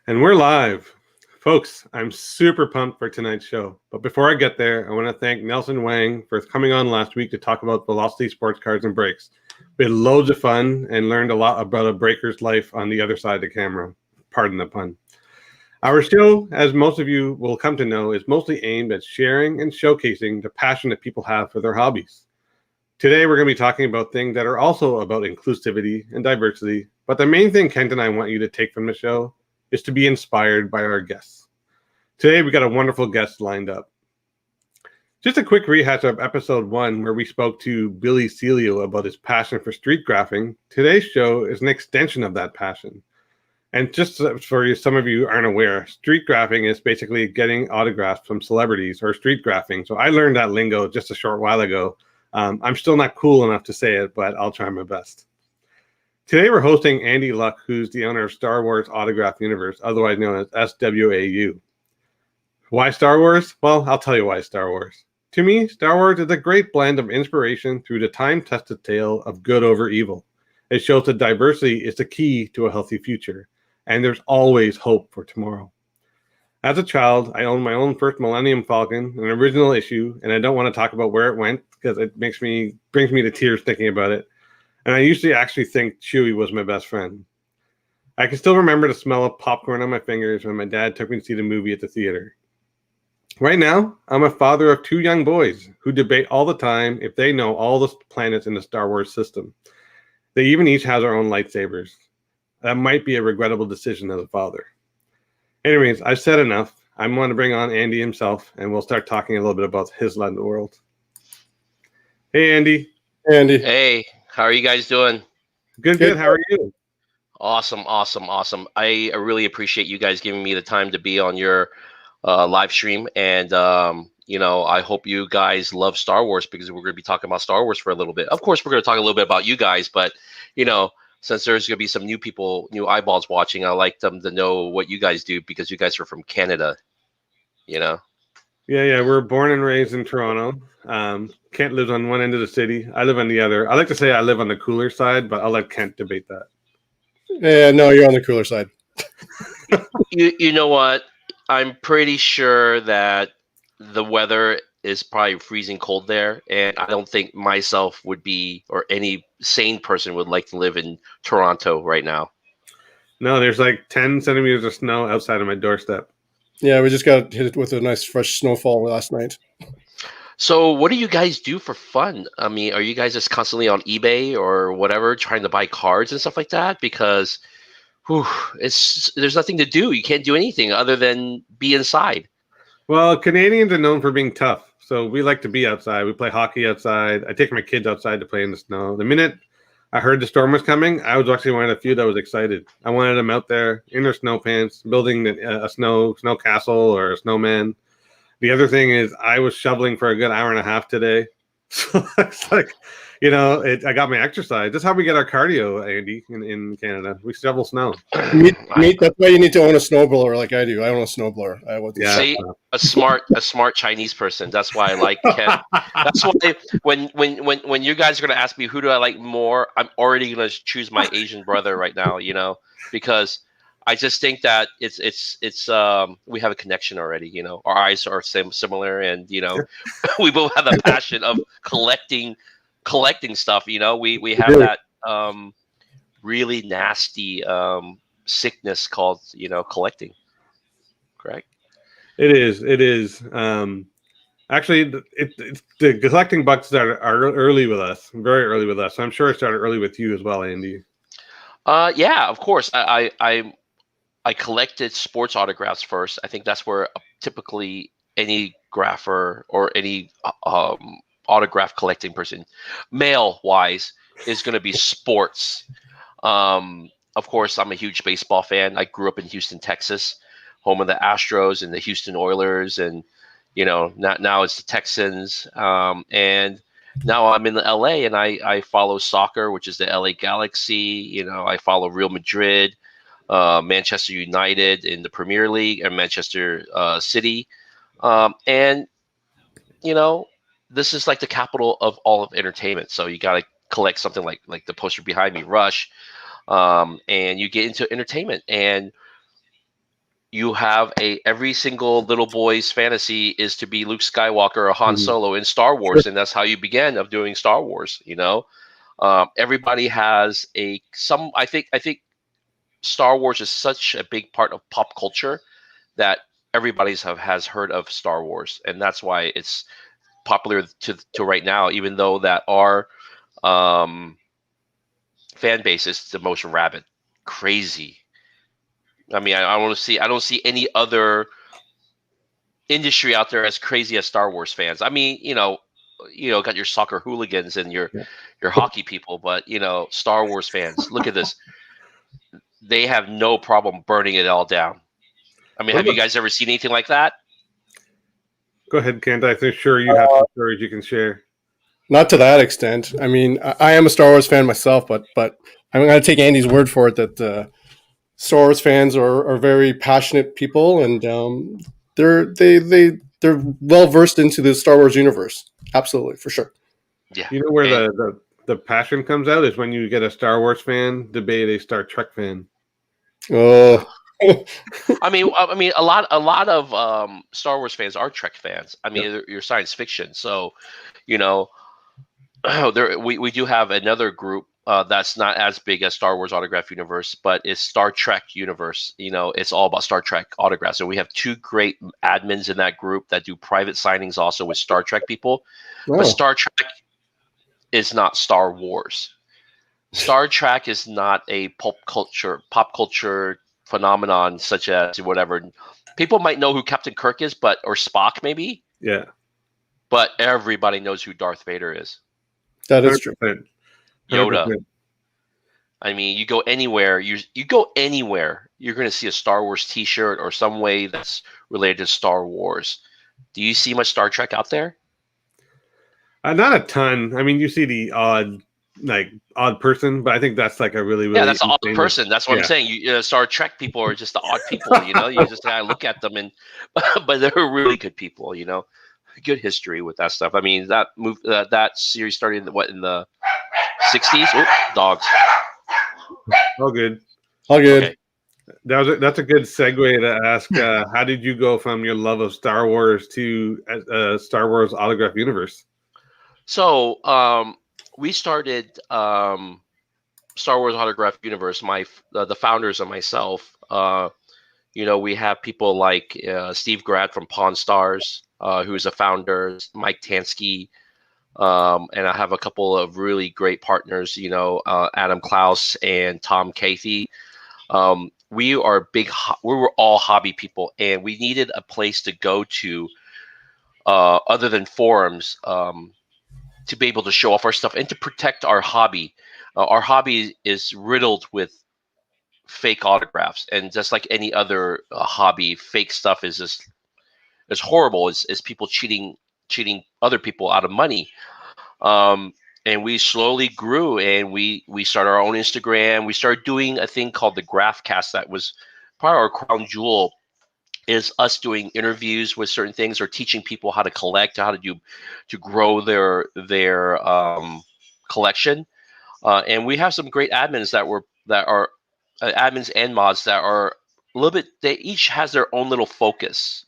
And we're live. Folks, I'm super pumped for tonight's show. But before I get there, I want to thank Nelson Wang for coming on last week to talk about velocity sports cars and brakes. We had loads of fun and learned a lot about a braker's life on the other side of the camera. Pardon the pun. Our show, as most of you will come to know, is mostly aimed at sharing and showcasing the passion that people have for their hobbies. Today, we're going to be talking about things that are also about inclusivity and diversity. But the main thing Kent and I want you to take from the show is to be inspired by our guests. Today, we got a wonderful guest lined up. Just a quick rehash of episode 1, where we spoke to Billy Celio about his passion for street graphing. Today's show is an extension of that passion. And just for you, some of you aren't aware, street graphing is basically getting autographs from celebrities or street graphing. So I learned that lingo just a short while ago. I'm still not cool enough to say it, but I'll try my best. Today, we're hosting Andy Luck, who's the owner of Star Wars Autograph Universe, otherwise known as SWAU. Why Star Wars? Well, I'll tell you why Star Wars. To me, Star Wars is a great blend of inspiration through the time-tested tale of good over evil. It shows that diversity is the key to a healthy future, and there's always hope for tomorrow. As a child, I owned my own first Millennium Falcon, an original issue, and I don't want to talk about where it went because it brings me to tears thinking about it. And I usually actually think Chewie was my best friend. I can still remember the smell of popcorn on my fingers when my dad took me to see the movie at the theater. Right now, I'm a father of 2 young boys who debate all the time if they know all the planets in the Star Wars system. They even each have their own lightsabers. That might be a regrettable decision as a father. Anyways, I've said enough. I'm going to bring on Andy himself, and we'll start talking a little bit about his side of the world. Hey, Andy. Hey, Andy. Hey, how are you guys doing? Good. How are you? Awesome. I really appreciate you guys giving me the time to be on your live stream. And, I hope you guys love Star Wars because we're going to be talking about Star Wars for a little bit. Of course, we're going to talk a little bit about you guys, but, since there's going to be some new people, new eyeballs watching, I like them to know what you guys do because you guys are from Canada, Yeah, we're born and raised in Toronto. Kent lives on one end of the city. I live on the other. I like to say I live on the cooler side, but I'll let Kent debate that. Yeah, no, you're on the cooler side. you know what? I'm pretty sure that the weather is probably freezing cold there, and I don't think myself would be, or any sane person would like to live in Toronto right now. No, there's like 10 centimeters of snow outside of my doorstep. Yeah, we just got hit with a nice fresh snowfall last night. So what do you guys do for fun? I mean, are you guys just constantly on eBay or whatever trying to buy cards and stuff like that? Because there's nothing to do. You can't do anything other than be inside. Well, Canadians are known for being tough. So we like to be outside. We play hockey outside. I take my kids outside to play in the snow. The minute I heard the storm was coming, I was actually one of the few that was excited. I wanted them out there in their snow pants, building a snow castle or a snowman. The other thing is I was shoveling for a good hour and a half today. So it's like, I got my exercise. That's how we get our cardio, Andy, in Canada. We shovel snow. That's why you need to own a snowblower like I do. I own a snowblower. See, a smart Chinese person. That's why I like Ken. That's why when you guys are going to ask me who do I like more, I'm already going to choose my Asian brother right now, because I just think that it's we have a connection already, our eyes are similar, and we both have a passion of collecting stuff. We have that really nasty sickness called collecting. Correct? It is. Actually, the collecting bugs started early with us, very early with us. So I'm sure it started early with you as well, Andy. Yeah, of course. I collected sports autographs first. I think that's where typically any grapher or any autograph collecting person, male-wise, is going to be sports. Of course, I'm a huge baseball fan. I grew up in Houston, Texas, home of the Astros and the Houston Oilers, and now it's the Texans. And now I'm in the LA, and I follow soccer, which is the LA Galaxy. I follow Real Madrid. Manchester United in the Premier League, and Manchester City. And, this is like the capital of all of entertainment. So you got to collect something like the poster behind me, Rush. And you get into entertainment. And you have every single little boy's fantasy is to be Luke Skywalker or Han Solo in Star Wars, and that's how you began of doing Star Wars. Everybody has I think Star Wars is such a big part of pop culture that has heard of Star Wars, and that's why it's popular to right now. Even though that our fan base is the most rabid, crazy. I mean, I don't see any other industry out there as crazy as Star Wars fans. I mean, got your soccer hooligans and your hockey people, but Star Wars fans. Look at this; they have no problem burning it all down. I mean, have you guys ever seen anything like that? Go ahead, Kent. I'm sure you have some stories you can share. Not to that extent. I mean, I am a Star Wars fan myself, but I'm going to take Andy's word for it that Star Wars fans are very passionate people, and they're well versed into the Star Wars universe. Absolutely, for sure. Yeah. You know where the passion comes out is when you get a Star Wars fan debate a Star Trek fan. Oh. I mean, a lot of Star Wars fans are Trek fans. I mean, you're science fiction, so we do have another group that's not as big as Star Wars Autograph Universe, but it's Star Trek Universe. It's all about Star Trek autographs, and we have two great admins in that group that do private signings also with Star Trek people. Oh. But Star Trek is not Star Wars. Star Trek is not a pop culture phenomenon such as whatever. People might know who Captain Kirk is, or Spock maybe. Yeah. But everybody knows who Darth Vader is. That is true. 100%. Yoda. I mean, you go anywhere, you're going to see a Star Wars T-shirt or some way that's related to Star Wars. Do you see much Star Trek out there? Not a ton. I mean, you see the odd person, but I think that's like a really that's an odd person. That's what I'm saying. Star Trek people are just the odd people. You just kind of look at them, but they're really good people. Good history with that stuff. I mean, that series started in the 60s. Oh, dogs. All good. Okay. That's a good segue to ask. How did you go from your love of Star Wars to Star Wars Autograph Universe? So we started Star Wars Autograph Universe. The founders and myself. We have people like Steve Grad from Pawn Stars, who's a founder, Mike Tansky, and I have a couple of really great partners, Adam Klaus and Tom Cathy. We were all hobby people, and we needed a place to go to other than forums to be able to show off our stuff and to protect our hobby. Our hobby is riddled with fake autographs, and just like any other hobby, fake stuff is just as horrible as people cheating other people out of money. And we slowly grew, and we started our own Instagram. We started doing a thing called the Graphcast. That was part of our crown jewel, is us doing interviews with certain things or teaching people how to collect, how to grow their collection. And we have some great admins that are admins and mods that are a little bit. They each has their own little focus.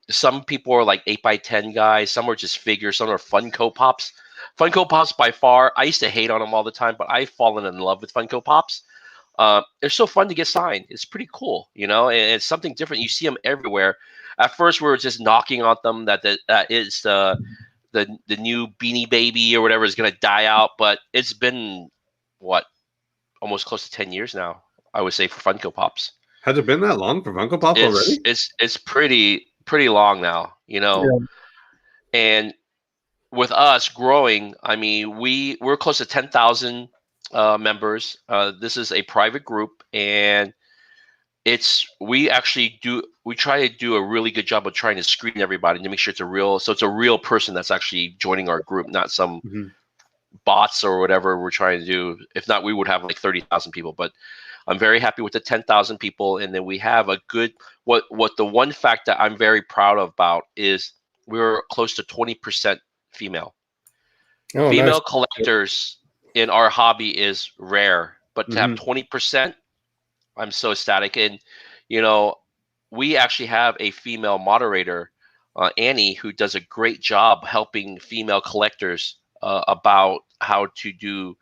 Some people are like 8x10 guys. Some are just figures. Some are Funko Pops. Funko Pops by far. I used to hate on them all the time, but I've fallen in love with Funko Pops. They're so fun to get signed. It's pretty cool, and it's something different. You see them everywhere. At first, we were just knocking on them that is the new Beanie Baby or whatever is going to die out, but it's been almost close to 10 years now, I would say, for Funko Pops. Has it been that long for Funko Pops already? It's pretty long now, And with us growing, I mean, we're close to 10,000 members. This is a private group, and we try to do a really good job of trying to screen everybody to make sure it's a real person that's actually joining our group, not some bots or whatever we're trying to do. If not, we would have like 30,000 people, but I'm very happy with the 10,000 people. And then we have a good, what the one fact that I'm very proud about is we're close to 20% female. Oh, female nice. collectors in our hobby is rare, but to have 20%, I'm so ecstatic. And you know, we actually have a female moderator, Annie, who does a great job helping female collectors about how to do,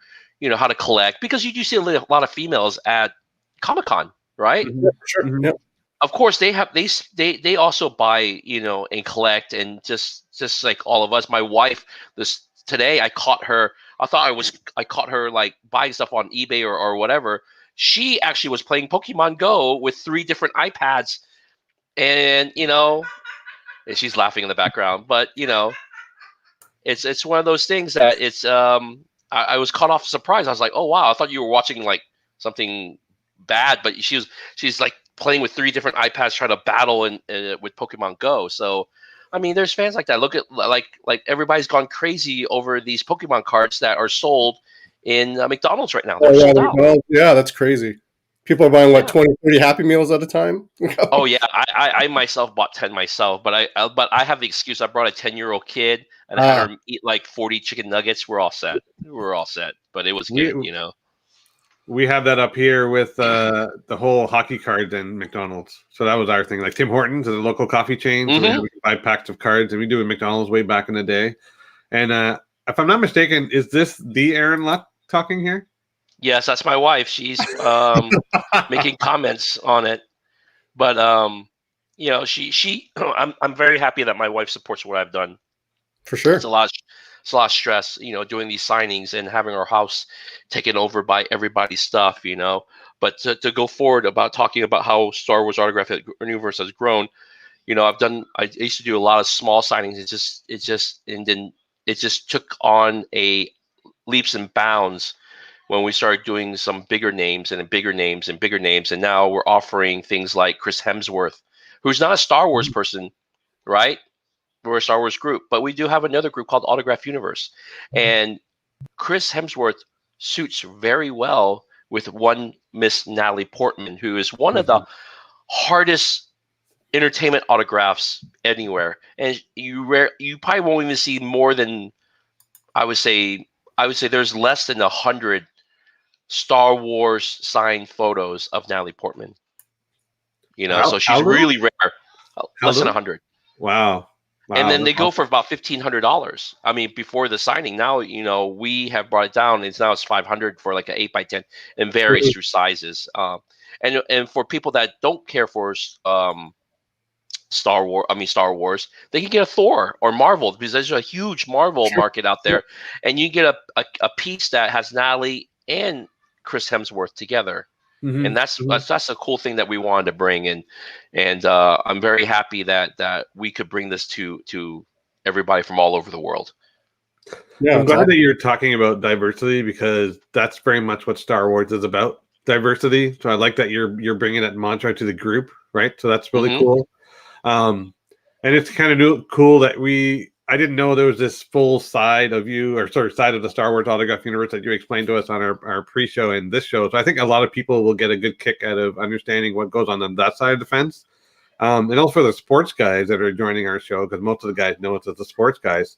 how to collect, because you do see a lot of females at Comic-Con, right? Mhm. Yeah, for sure. Mhm. Yeah. Of course, they also buy, and collect, and just like all of us. My wife, this today, I caught her. I caught her like buying stuff on eBay or whatever. She actually was playing Pokemon Go with 3 different iPads, and and she's laughing in the background. But it's one of those things that it's I was caught off surprise. I was like, oh wow, I thought you were watching like something bad, but she's like playing with 3 different iPads trying to battle with Pokemon Go. So I mean, there's fans like that. Look at like everybody's gone crazy over these Pokemon cards that are sold in McDonald's right now. Oh, They're yeah, sold out. yeah, that's crazy. People are buying what, Yeah. 20, 30 Happy Meals at a time? Oh yeah, I myself bought 10 myself, but I have the excuse. I brought a 10-year-old kid and I had her eat like 40 chicken nuggets. We're all set. We're all set. But it was We good. we have that up here with the whole hockey cards and McDonald's. So that was our thing. Like Tim Hortons is a local coffee chain, so they have 5 packs of cards, and we do it at McDonald's way back in the day. And if I'm not mistaken, is this the Aaron Luck talking here? Yes, that's my wife. She's making comments on it. But she I'm very happy that my wife supports what I've done. For sure. It's a lot of stress, doing these signings and having our house taken over by everybody's stuff, But to go forward about talking about how Star Wars Autograph Universe has grown, I used to do a lot of small signings. And then it just took on a leaps and bounds when we started doing some bigger names and bigger names and bigger names. And now we're offering things like Chris Hemsworth, who's not a Star Wars person, right? We're a Star Wars group, but we do have another group called Autograph Universe. And Chris Hemsworth suits very well with one Miss Natalie Portman, who is one of the hardest entertainment autographs anywhere. And you probably won't even see more than, I would say there's less than 100 Star Wars signed photos of Natalie Portman. So she's really rare. Less than 100. Wow. And then they go for about $1,500. I mean, before the signing. Now, we have brought it down. It's $500 for like an 8x10, and varies through sizes. And for people that don't care for Star Wars, they can get a Thor or Marvel, because there's a huge Marvel market out there, and you get a piece that has Natalie and Chris Hemsworth together. And that's a cool thing that we wanted to bring in, and I'm very happy that we could bring this to everybody from all over the world. Yeah, I'm glad that you're talking about diversity, because that's very much what Star Wars is about, diversity. So I like that you're bringing that mantra to the group, right? So that's really cool. And it's kind of cool that I didn't know there was this full side of you, or sort of side of the Star Wars Autograph Universe that you explained to us on our pre-show and this show. So I think a lot of people will get a good kick out of understanding what goes on that side of the fence. And also for the sports guys that are joining our show, because most of the guys know it's the sports guys,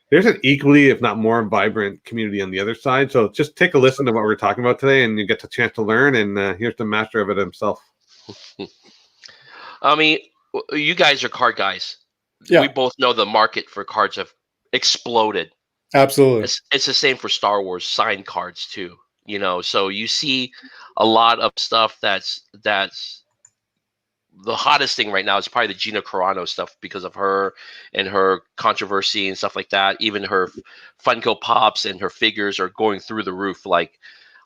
there's an equally, if not more, vibrant community on the other side. So just take a listen to what we're talking about today, and you get the chance to learn. And here's the master of it himself. I mean, you guys are card guys. Yeah. We both know the market for cards have exploded. Absolutely. It's the same for Star Wars signed cards too. So you see a lot of stuff that's the hottest thing right now is probably the Gina Carano stuff, because of her and her controversy and stuff like that. Even her Funko Pops and her figures are going through the roof. Like,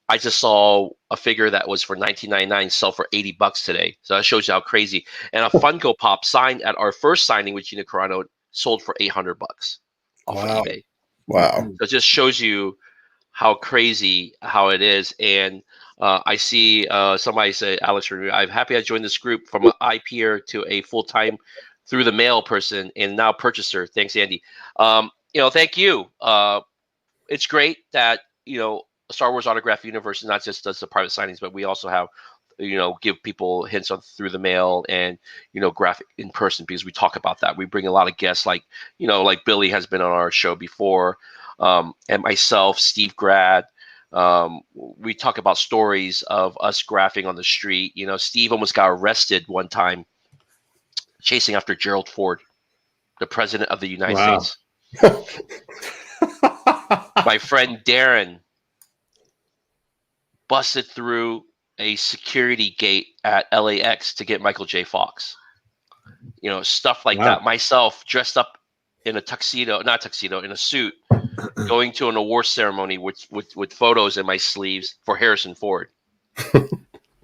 I just saw a figure that was for $19.99 sell for $80 today. So that shows you how crazy. And a Funko Pop signed at our first signing with Gina Carano sold for $800 off of eBay. Wow. So it just shows you how crazy how it is. And I see somebody say, Alex, I'm happy I joined this group from an eye peer to a full-time through the mail person and now purchaser. Thanks, Andy. Thank you. It's great that, Star Wars Autograph Universe not just does the private signings, but we also have, give people hints on through the mail and, graphic in person, because we talk about that. We bring a lot of guests like Billy has been on our show before, and myself, Steve Grad, We talk about stories of us graphing on the street. You know, Steve almost got arrested one time chasing after Gerald Ford, the president of the United Wow. States. My friend Darren busted through a security gate at LAX to get Michael J. Fox. You know, stuff like that. Myself dressed up in a tuxedo, not tuxedo, in a suit, going to an award ceremony with photos in my sleeves for Harrison Ford.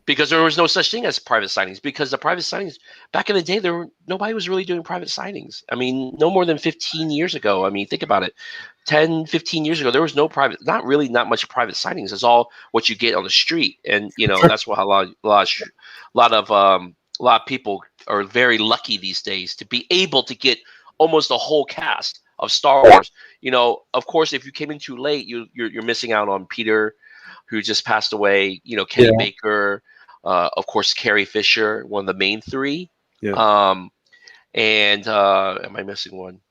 Because there was no such thing as private signings. Because the private signings back in the day, nobody was really doing private signings. I mean, no more than 15 years ago. I mean, think about it. 10, 15 years ago, there was not much private signings. It's all what you get on the street, and you know that's what a lot of people are very lucky these days to be able to get almost the whole cast of Star Wars. You know, of course, if you came in too late, you're missing out on Peter, who just passed away. You know, Kenny Baker. Of course, Carrie Fisher, one of the main three. Yeah. And am I missing one?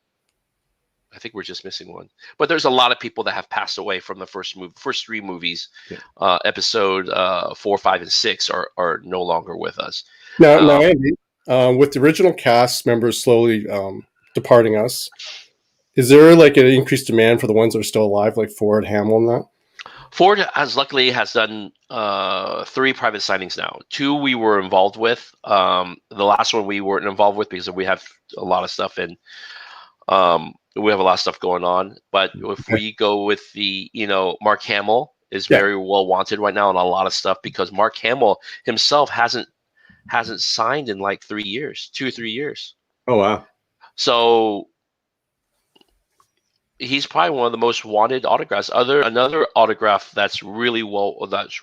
I think we're just missing one. But there's a lot of people that have passed away from the first three movies. Yeah. Episode 4, 5, and 6 are no longer with us. Now, Andy, with the original cast members slowly departing us, is there like an increased demand for the ones that are still alive, like Ford, Hamel, and that? Ford has done 3 private signings now. 2 we were involved with. The last one we weren't involved with because we have a lot of stuff we have a lot of stuff going on. But if we go with Mark Hamill is very well wanted right now on a lot of stuff because Mark Hamill himself hasn't signed in like 3 years, 2 or 3 years. Oh wow! So he's probably one of the most wanted autographs. Another autograph that's really that's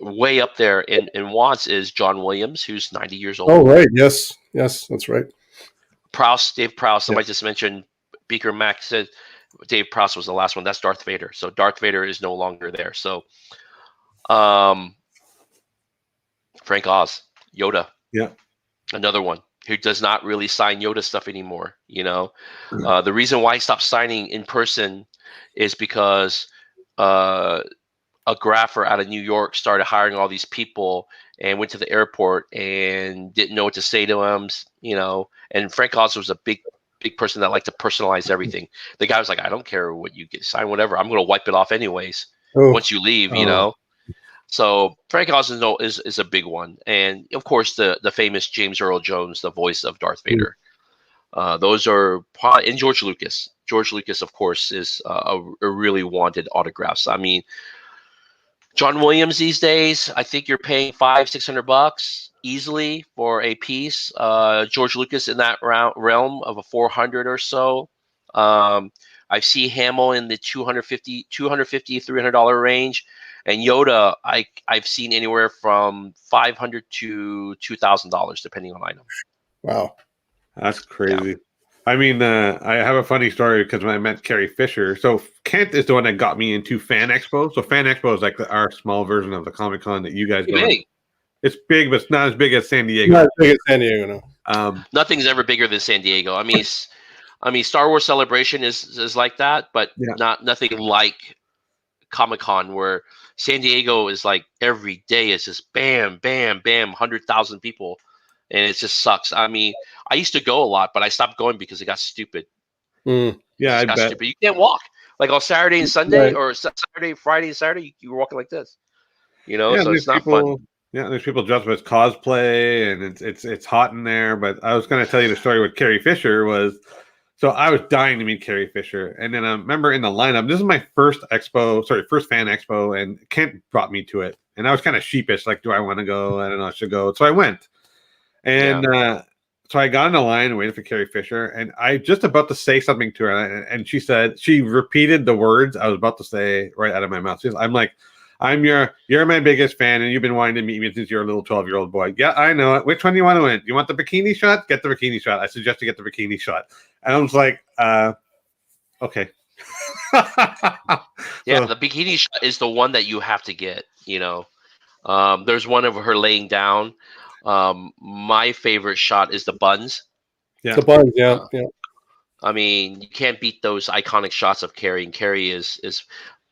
way up there in wants is John Williams, who's 90 years old. Oh right, yes, that's right. Dave Prowse. Somebody just mentioned Beaker Mac said Dave Prowse was the last one. That's Darth Vader. So Darth Vader is no longer there. So, Frank Oz, Yoda. Yeah, another one who does not really sign Yoda stuff anymore. You know, the reason why he stopped signing in person is because a grapher out of New York started hiring all these people and went to the airport and didn't know what to say to them. You know, and Frank Oz was a big person that liked to personalize everything. The guy was like, I don't care what you get, sign whatever. I'm going to wipe it off anyways once you leave. You know. So Frank Oz is a big one, and of course the famous James Earl Jones, the voice of Darth Vader. Those are probably, and George Lucas. George Lucas, of course, is a really wanted autographs. I mean, John Williams these days, I think you're paying $500-$600 easily for a piece. George Lucas in that realm of a 400 or so. I see Hamel in the $250, $300 range. And Yoda, I've seen anywhere from $500 to $2,000, depending on item. Wow, that's crazy. Yeah. I mean, I have a funny story because when I met Carrie Fisher, so Kent is the one that got me into Fan Expo. So Fan Expo is like our small version of the Comic Con that you guys go. It's big, but it's not as big as San Diego. Not as big as San Diego, no. Nothing's ever bigger than San Diego. I mean, Star Wars Celebration is like that, but nothing like Comic-Con, where San Diego is like every day is just bam, bam, bam, 100,000 people, and it just sucks. I mean, I used to go a lot, but I stopped going because it got stupid. Yeah, I bet. Stupid. You can't walk like on Saturday and Sunday, or Saturday, Friday, and Saturday. You were walking like this, you know. So it's not fun. Yeah, there's people dressed as cosplay, and it's hot in there. But I was going to tell you the story with Carrie Fisher was. So I was dying to meet Carrie Fisher. And then I remember in the lineup, this is my first fan expo, and Kent brought me to it. And I was kind of sheepish, like, do I want to go? I don't know, I should go. So I went. And so I got in the line and waited for Carrie Fisher. And I just about to say something to her. And she repeated the words I was about to say right out of my mouth. I'm like, you're my biggest fan, and you've been wanting to meet me since you're a little 12-year-old boy. Yeah, I know it. Which one do you want to win? You want the bikini shot? Get the bikini shot. I suggest you get the bikini shot. And I was like, okay. Yeah, the bikini shot is the one that you have to get, you know. There's one of her laying down. My favorite shot is the buns. Yeah. The buns, yeah. I mean, you can't beat those iconic shots of Carrie, and Carrie is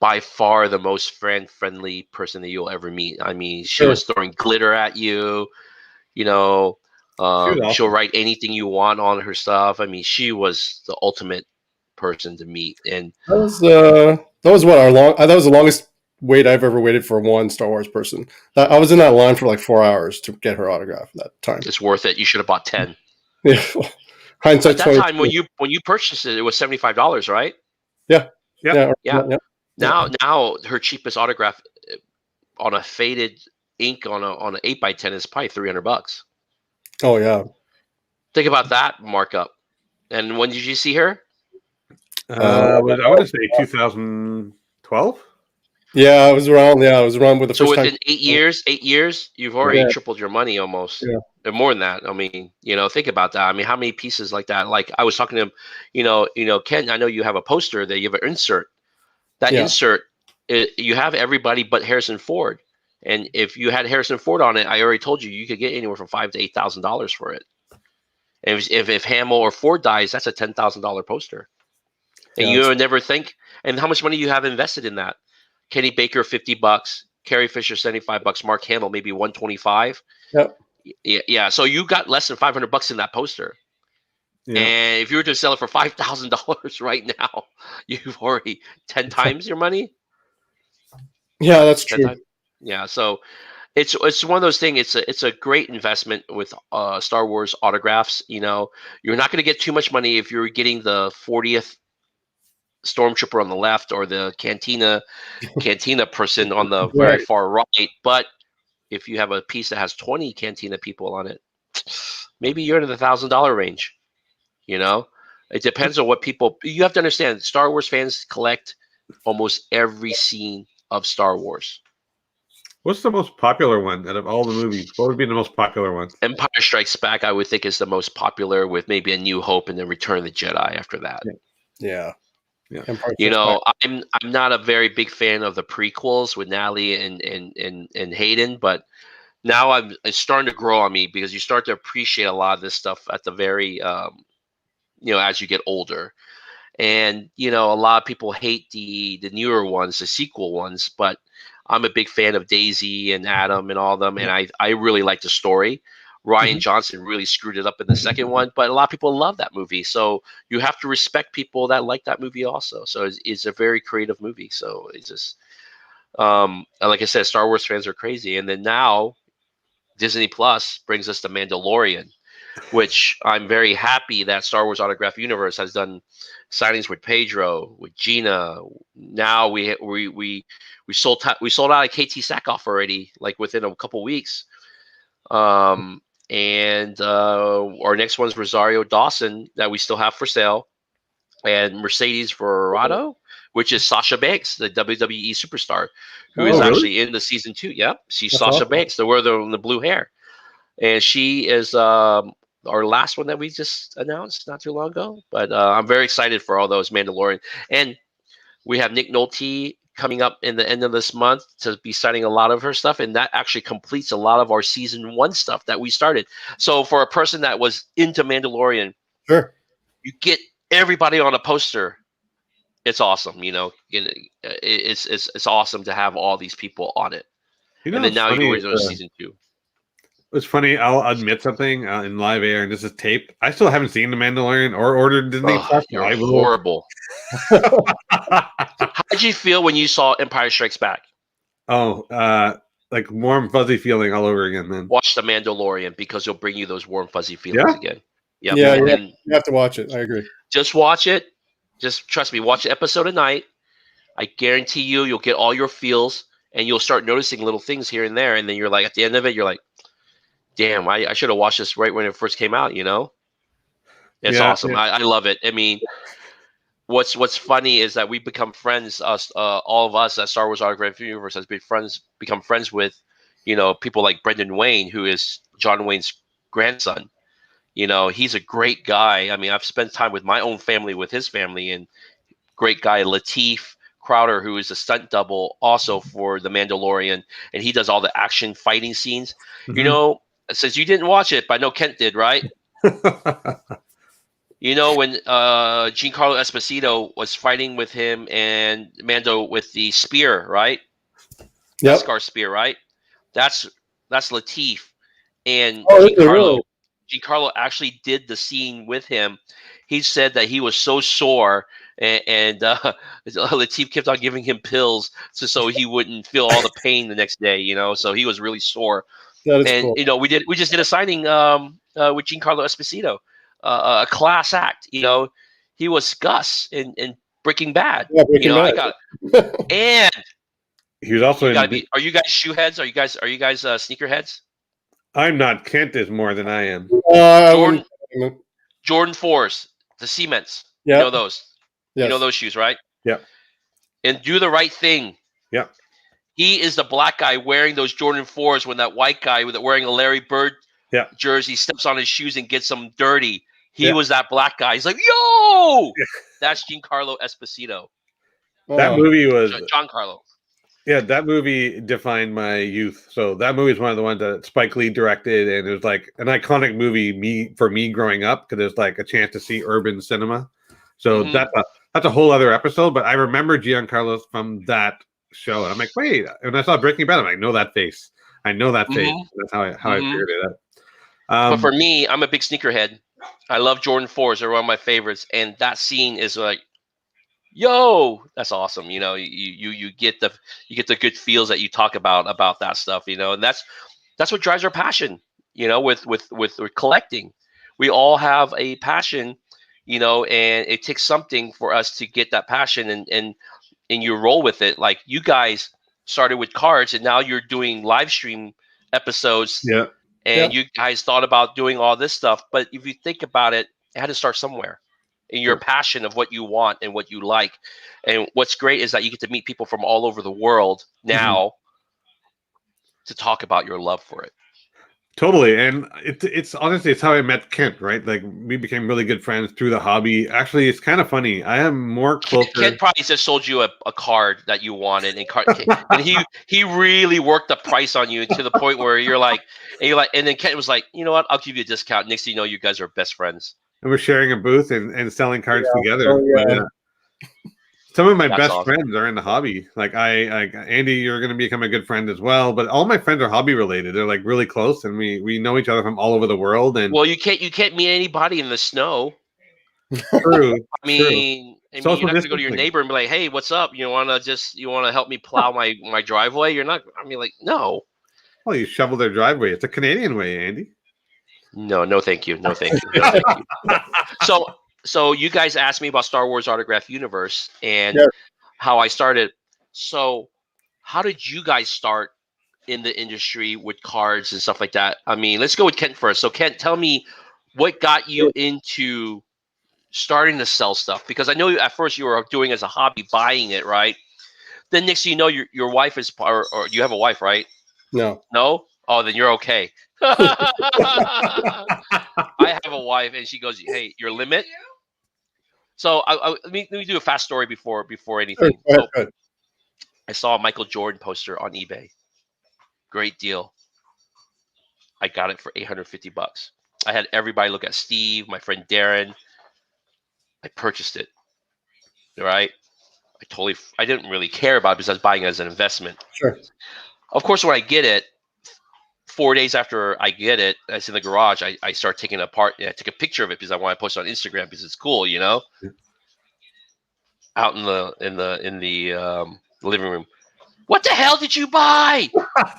by far the most friendly person that you'll ever meet. I mean, she Sure. was throwing glitter at you. You know, She'll she'll write anything you want on her stuff. I mean, she was the ultimate person to meet. And That was what that was the longest wait I've ever waited for one Star Wars person. I was in that line for like 4 hours to get her autograph at that time. it's worth it. You should have bought 10. Yeah, hindsight. At that time, when you purchased it, it was $75, right? Yeah. Yep. Yeah. Yeah. Now her cheapest autograph on a faded ink on an 8x10 is probably $300. Oh yeah. Think about that markup. And when did you see her? I want to say 2012. Yeah, it was around. Yeah, it was around with the So first within time. 8 years, you've already Yeah. tripled your money almost. Yeah. And more than that. I mean, think about that. I mean, how many pieces like that? Like I was talking to him, Ken, I know you have a poster that you have an insert. That Yeah. insert, you have everybody but Harrison Ford. And if you had Harrison Ford on it, I already told you could get anywhere from $5,000 to $8,000 for it. And if Hamel or Ford dies, that's a $10,000 poster. And Yeah, you would never think. And how much money you have invested in that? Kenny Baker, $50. Carrie Fisher, $75. Mark Hamill, maybe $125. Yep. Yeah. So you got less than $500 in that poster. Yeah. And if you were to sell it for $5,000 right now, you've already 10 times your money. Yeah, that's 10 true. times. Yeah. So it's one of those things. It's a great investment with Star Wars autographs. You're not going to get too much money if you're getting the 40th stormtrooper on the left or the cantina person on the very Right. far right. But if you have a piece that has 20 cantina people on it, maybe you're in the $1,000 range. It depends on what people. You have to understand. Star Wars fans collect almost every scene of Star Wars. What's the most popular one out of all the movies? What would be the most popular one? Empire Strikes Back, I would think, is the most popular, with maybe A New Hope and then Return of the Jedi after that. Yeah. Yeah. I'm not a very big fan of the prequels with Natalie and Hayden, but now it's starting to grow on me because you start to appreciate a lot of this stuff at the very as you get older. And a lot of people hate the newer ones, the sequel ones, but I'm a big fan of Daisy and Adam and all of them, and I really like the story. Ryan Johnson really screwed it up in the second one, but a lot of people love that movie. So you have to respect people that like that movie also. So it's a very creative movie. So it's just, like I said, Star Wars fans are crazy. And then now Disney Plus brings us The Mandalorian, which I'm very happy that Star Wars Autograph Universe has done signings with Pedro, with Gina. Now we sold out of KT Sackhoff already, like within a couple weeks. And our next one's Rosario Dawson that we still have for sale, and Mercedes Verado, which is Sasha Banks, the WWE superstar, who is actually in the season 2. Yep, she's Sasha awesome. Banks, the blue hair, and she is our last one that we just announced not too long ago. But I'm very excited for all those Mandalorian, and we have Nick Nolte coming up in the end of this month to be signing a lot of her stuff, and that actually completes a lot of our season 1 stuff that we started. So for a person that was into Mandalorian, Sure. you get everybody on a poster. It's awesome, it's awesome to have all these people on it. And then now you're into season 2. It's funny. I'll admit something in live air, and this is taped. I still haven't seen The Mandalorian or ordered Disney Plus. You're horrible. How did you feel when you saw Empire Strikes Back? Like warm, fuzzy feeling all over again, man. Watch The Mandalorian because it'll bring you those warm, fuzzy feelings again. Yep. Yeah, and then you have to watch it. I agree. Just watch it. Just trust me. Watch an episode a night. I guarantee you'll get all your feels, and you'll start noticing little things here and there. And then you're like, at the end of it, you're like, damn, I should have watched this right when it first came out, It's awesome. I love it. I mean, what's funny is that we become friends, all of us at Star Wars Autograph Universe has become friends with, people like Brendan Wayne, who is John Wayne's grandson. He's a great guy. I mean, I've spent time with my own family, with his family, and great guy Lateef Crowder, who is a stunt double also for The Mandalorian, and he does all the action fighting scenes. Since you didn't watch it, but I know Kent did, right? You know when Giancarlo Esposito was fighting with him and Mando with the spear, right? Yep. Beskar spear, right? That's Latif and Oh, is it really? Giancarlo actually did the scene with him. He said that he was so sore, and Latif kept on giving him pills so he wouldn't feel all the pain the next day. You know, so he was really sore. That is And cool. you know, we just did a signing with Giancarlo Esposito, a class act. You know, he was Gus in Breaking Bad. Yeah, You Breaking know, I Bad. got and He was also you gotta in. be. Are you guys shoe heads? Are you guys sneakerheads? I'm not. Kent is more than I am. I Jordan wouldn't. Jordan 4s, the Cements. You Yeah. know those. You know Yes. those shoes, right? Yeah. And do the right thing. Yeah. He is the black guy wearing those Jordan 4s when that white guy wearing a Larry Bird Yeah. jersey steps on his shoes and gets them dirty. He Yeah. was that black guy. He's like, yo! Yeah. That's Giancarlo Esposito. That movie was. Giancarlo. Yeah, that movie defined my youth. So that movie is one of the ones that Spike Lee directed, and it was like an iconic movie for me growing up because there's like a chance to see urban cinema. So that's a whole other episode. But I remember Giancarlo from that show, and I'm like, wait. And I saw Breaking Bad, I'm like, I know that face. I know that face. That's how I figured it out. But for me, I'm a big sneakerhead. I love Jordan 4s. They're one of my favorites, and that scene is like, yo, that's awesome. You know, you get the good feels that you talk about that stuff. You know, and that's what drives our passion. You know, with collecting, we all have a passion. You know, and it takes something for us to get that passion, and you roll with it. Like you guys started with cards, and now you're doing live stream episodes. Yeah. And you guys thought about doing all this stuff, but if you think about it, it had to start somewhere. In your passion of what you want and what you like. And what's great is that you get to meet people from all over the world now to talk about your love for it. Totally. And it's honestly, it's how I met Kent, right? Like we became really good friends through the hobby. Actually, it's kind of funny. I am more closer. Kent probably just sold you a card that you wanted, and he really worked the price on you to the point where you're like, and then Kent was like, you know what? I'll give you a discount. Next thing you know, you guys are best friends. And we're sharing a booth and selling cards together. Oh, yeah. But, some of my That's best awesome. friends are in the hobby. Like Andy, you're going to become a good friend as well. But all my friends are hobby related. They're like really close, and we know each other from all over the world. And well, you can't meet anybody in the snow. True. I mean, you're not going to go to your distancing. neighbor and be like, "Hey, what's up? You want to help me plow my driveway?" You're not. I mean, like, no. Well, you shovel their driveway. It's a Canadian way, Andy. No, thank you. No, thank you. No, thank you. So you guys asked me about Star Wars Autograph Universe and how I started. So how did you guys start in the industry with cards and stuff like that? I mean, let's go with Kent first. So Kent, tell me what got you into starting to sell stuff, because I know at first you were doing it as a hobby, buying it, right? Then next thing you know, your wife is, or you have a wife, right? No. Oh, then you're okay. I have a wife, and she goes, "Hey, your limit." So let me do a fast story before anything. Go ahead. I saw a Michael Jordan poster on eBay. Great deal. I got it for $850. I had everybody look at Steve, my friend Darren. I purchased it. All right. I didn't really care about it because I was buying it as an investment. Sure. Of course, when I get it, 4 days after I get it, it's in the garage. I start taking it apart. And I took a picture of it because I want to post it on Instagram because it's cool, you know. Out in the living room. What the hell did you buy?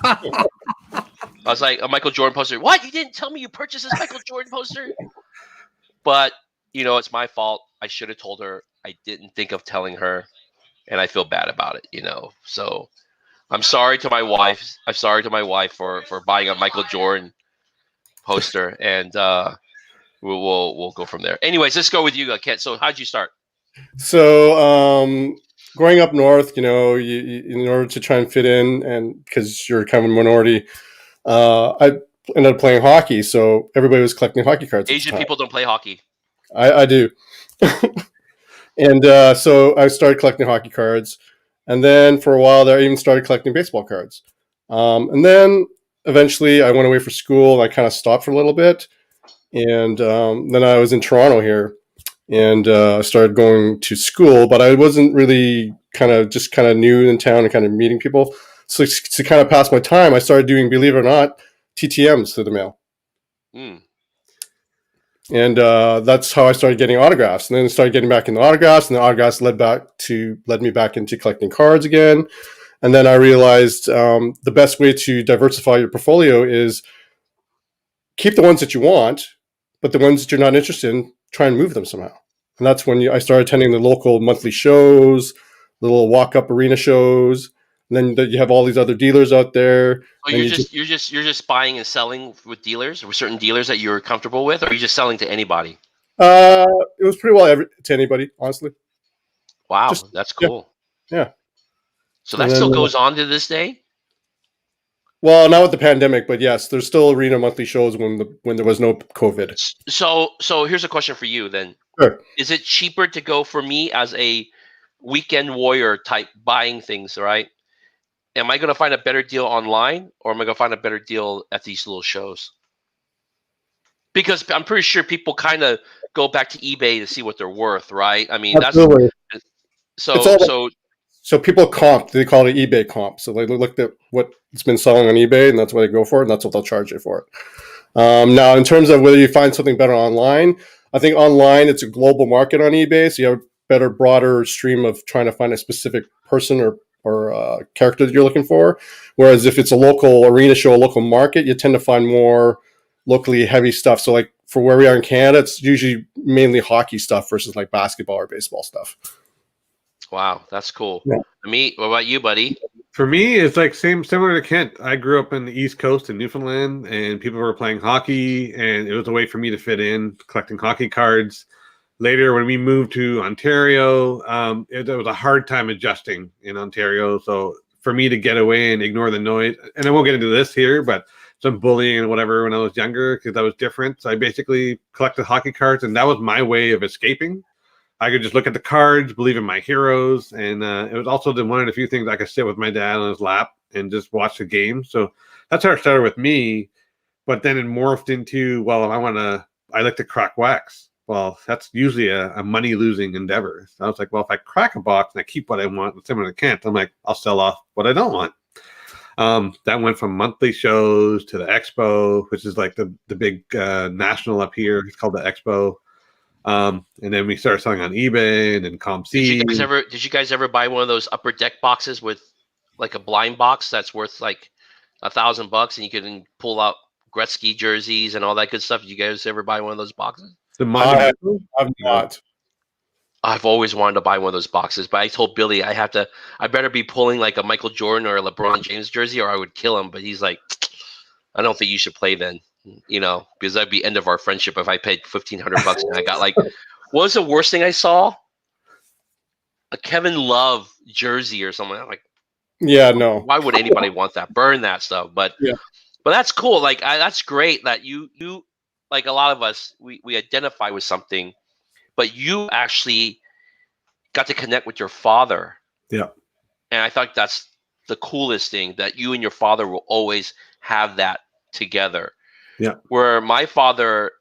I was like, a Michael Jordan poster. What? You didn't tell me you purchased this Michael Jordan poster? But you know, it's my fault. I should have told her. I didn't think of telling her, and I feel bad about it. You know, so. I'm sorry to my wife. I'm sorry to my wife for buying a Michael Jordan poster, and we'll go from there. Anyways, let's go with you, Kent. So, how'd you start? So, growing up north, you know, you in order to try and fit in, and because you're kind of a minority, I ended up playing hockey. So everybody was collecting hockey cards. Asian people don't play hockey. I do, and so I started collecting hockey cards. And then for a while there, I even started collecting baseball cards. And then eventually I went away for school and I kind of stopped for a little bit. And then I was in Toronto here. and I started going to school, but I wasn't really kind of new in town and kind of meeting people. So to kind of pass my time, I started doing, believe it or not, TTMs through the mail. Mm. And that's how I started getting autographs, and then started getting back into autographs, and the autographs led me back into collecting cards again. And then I realized the best way to diversify your portfolio is keep the ones that you want, but the ones that you're not interested in, try and move them somehow. And that's when I started attending the local monthly shows, little walk-up arena shows. And then you have all these other dealers out there. So and you're just buying and selling with dealers, with certain dealers that you're comfortable with, or are you just selling to anybody? It was pretty well to anybody, honestly. Wow, Just that's yeah, cool. yeah. So And that then still goes on to this day? well, not with the pandemic, but yes, there's still arena monthly shows when there was no COVID. So here's a question for you then. Sure. Is it cheaper to go for me as a weekend warrior type buying things, right? Am I going to find a better deal online, or am I going to find a better deal at these little shows? Because I'm pretty sure people kind of go back to eBay to see what they're worth, right? I mean, Absolutely. It's all so people comp. They call it eBay comp. So they looked at what's been selling on eBay, and that's what they go for, and that's what they'll charge you for it. Now, in terms of whether you find something better online, I think online it's a global market on eBay, so you have a better, broader stream of trying to find a specific person or character that you're looking for. Whereas if it's a local arena show, a local market, you tend to find more locally heavy stuff. So like for where we are in Canada, it's usually mainly hockey stuff versus like basketball or baseball stuff. wow, that's cool. Yeah. Me, what about you, buddy? For me, it's like similar to Kent. I grew up in the East Coast in Newfoundland, and people were playing hockey, and it was a way for me to fit in, collecting hockey cards. Later, when we moved to Ontario, it was a hard time adjusting in Ontario. So for me to get away and ignore the noise, and I won't get into this here, but some bullying and whatever when I was younger, because that was different. So I basically collected hockey cards, and that was my way of escaping. I could just look at the cards, believe in my heroes, and it was also one of the few things I could sit with my dad on his lap and just watch the game. So that's how it started with me. But then it morphed into, well, I like to crack wax. Well, that's usually a money losing endeavor. So I was like, well, if I crack a box and I keep what I want, similar to Kent, I'm like, I'll sell off what I don't want. That went from monthly shows to the Expo, which is like the big national up here. It's called the Expo. And then we started selling on eBay and then ComC. Did you guys ever buy one of those upper deck boxes with like a blind box that's worth like $1,000 and you can pull out Gretzky jerseys and all that good stuff? Did you guys ever buy one of those boxes? I've not. I've always wanted to buy one of those boxes, but I told Billy I better be pulling like a Michael Jordan or a LeBron James jersey or I would kill him. But he's like, I don't think you should play then, because that'd be end of our friendship if I paid $1,500 and I got like, what was the worst thing I saw? A Kevin Love jersey or something. I'm like, yeah, no. Why would anybody want that? Burn that stuff. But yeah. But that's cool. Like that's great that you like a lot of us we identify with something, but you actually got to connect with your father. Yeah. And I thought that's the coolest thing, that you and your father will always have that together. Yeah. Where my father,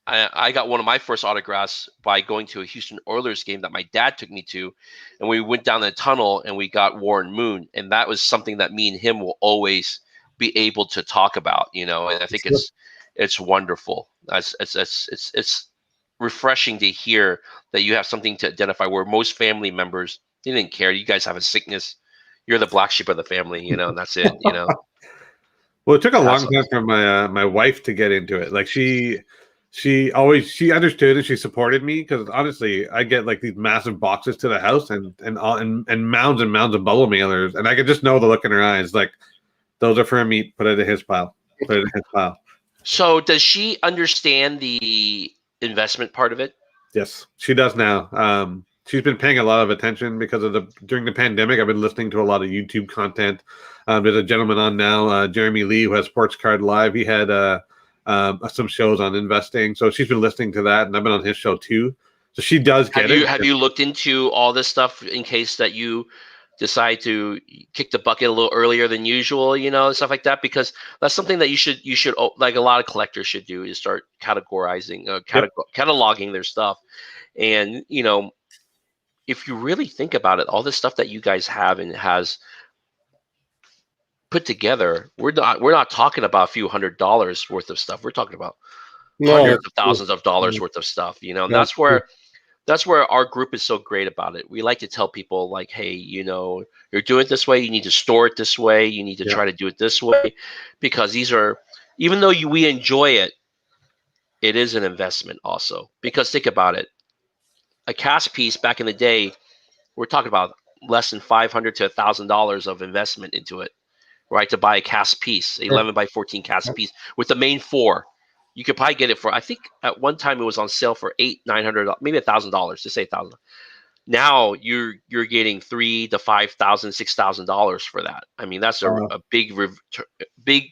I got one of my first autographs by going to a Houston Oilers game that my dad took me to, and we went down the tunnel and we got Warren Moon, and that was something that me and him will always be able to talk about, and I think it's wonderful. It's refreshing to hear that you have something to identify where most family members, they didn't care. You guys have a sickness. You're the black sheep of the family, and that's it, Well, it took a long time for my wife to get into it. Like she understood and she supported me, because honestly, I get like these massive boxes to the house and mounds and mounds of bubble mailers, and I could just know the look in her eyes, like, those are for Amit. Put it in his pile. Put it in his pile. So does she understand the investment part of it? Yes, she does now. She's been paying a lot of attention because during the pandemic, I've been listening to a lot of YouTube content. There's a gentleman on now, Jeremy Lee, who has Sports Card Live. He had some shows on investing, so she's been listening to that, and I've been on his show too. So she does get it. Have you looked into all this stuff in case that you decide to kick the bucket a little earlier than usual, stuff like that? Because that's something that you should like a lot of collectors should do, is start categorizing, cataloging their stuff. And if you really think about it, all this stuff that you guys have and has put together, we're not talking about a few $100s worth of stuff. We're talking about No, hundreds that's of thousands of dollars true. worth of stuff, and That's that's where our group is so great about it. We like to tell people like, hey, you're doing it this way, you need to store it this way, you need to try to do it this way, because these are, even though we enjoy it, it is an investment also. Because think about it, a cast piece back in the day, we're talking about less than $500 to $1,000 of investment into it, right? To buy a cast piece, 11 by 14 cast piece with the main 4. You could probably get it for, I think at one time it was on sale for $800, $900, maybe $1,000. Just say $1,000. Now you're getting $3,000 to $5,000, $6,000 for that. I mean, that's a big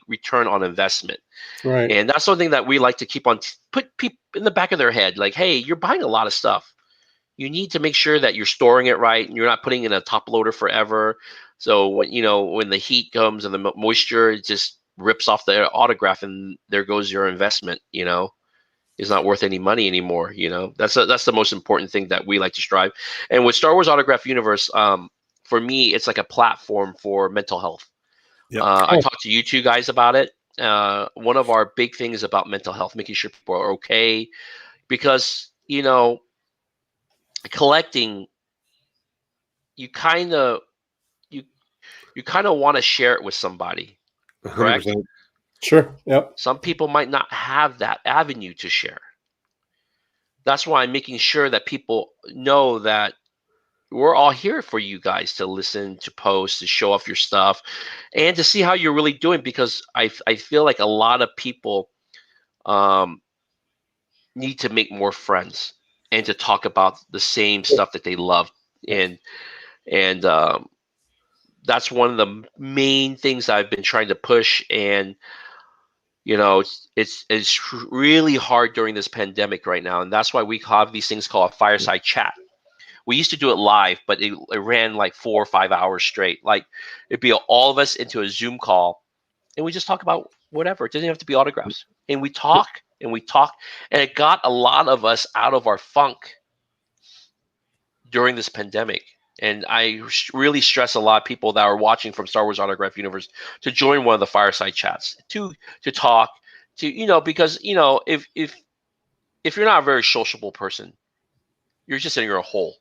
return on investment. right. And that's something that we like to keep on put people in the back of their head. Like, hey, you're buying a lot of stuff. You need to make sure that you're storing it right and you're not putting it in a top loader forever. So when the heat comes and the moisture, it just rips off the autograph and there goes your investment. Is not worth any money anymore. That's the most important thing that we like to strive. And with Star Wars Autograph Universe, for me, it's like a platform for mental health. Yep. I talked to you two guys about it. One of our big things about mental health, making sure people are okay, because collecting, you kind of want to share it with somebody, correct? 100%. Sure. Yep. Some people might not have that avenue to share. That's why I'm making sure that people know that we're all here for you guys to listen, to post, to show off your stuff, and to see how you're really doing, because I feel like a lot of people need to make more friends and to talk about the same stuff that they love. And that's one of the main things I've been trying to push. And it's really hard during this pandemic right now, and that's why we have these things called a fireside chat. We used to do it live, but it ran like 4 or 5 hours straight. Like, it'd be all of us into a Zoom call, and we just talk about whatever. It doesn't have to be autographs, and we talk and we talk, and it got a lot of us out of our funk during this pandemic. And I really stress a lot of people that are watching from Star Wars Autograph Universe to join one of the fireside chats to talk to, because if you're not a very sociable person, you're just in your hole.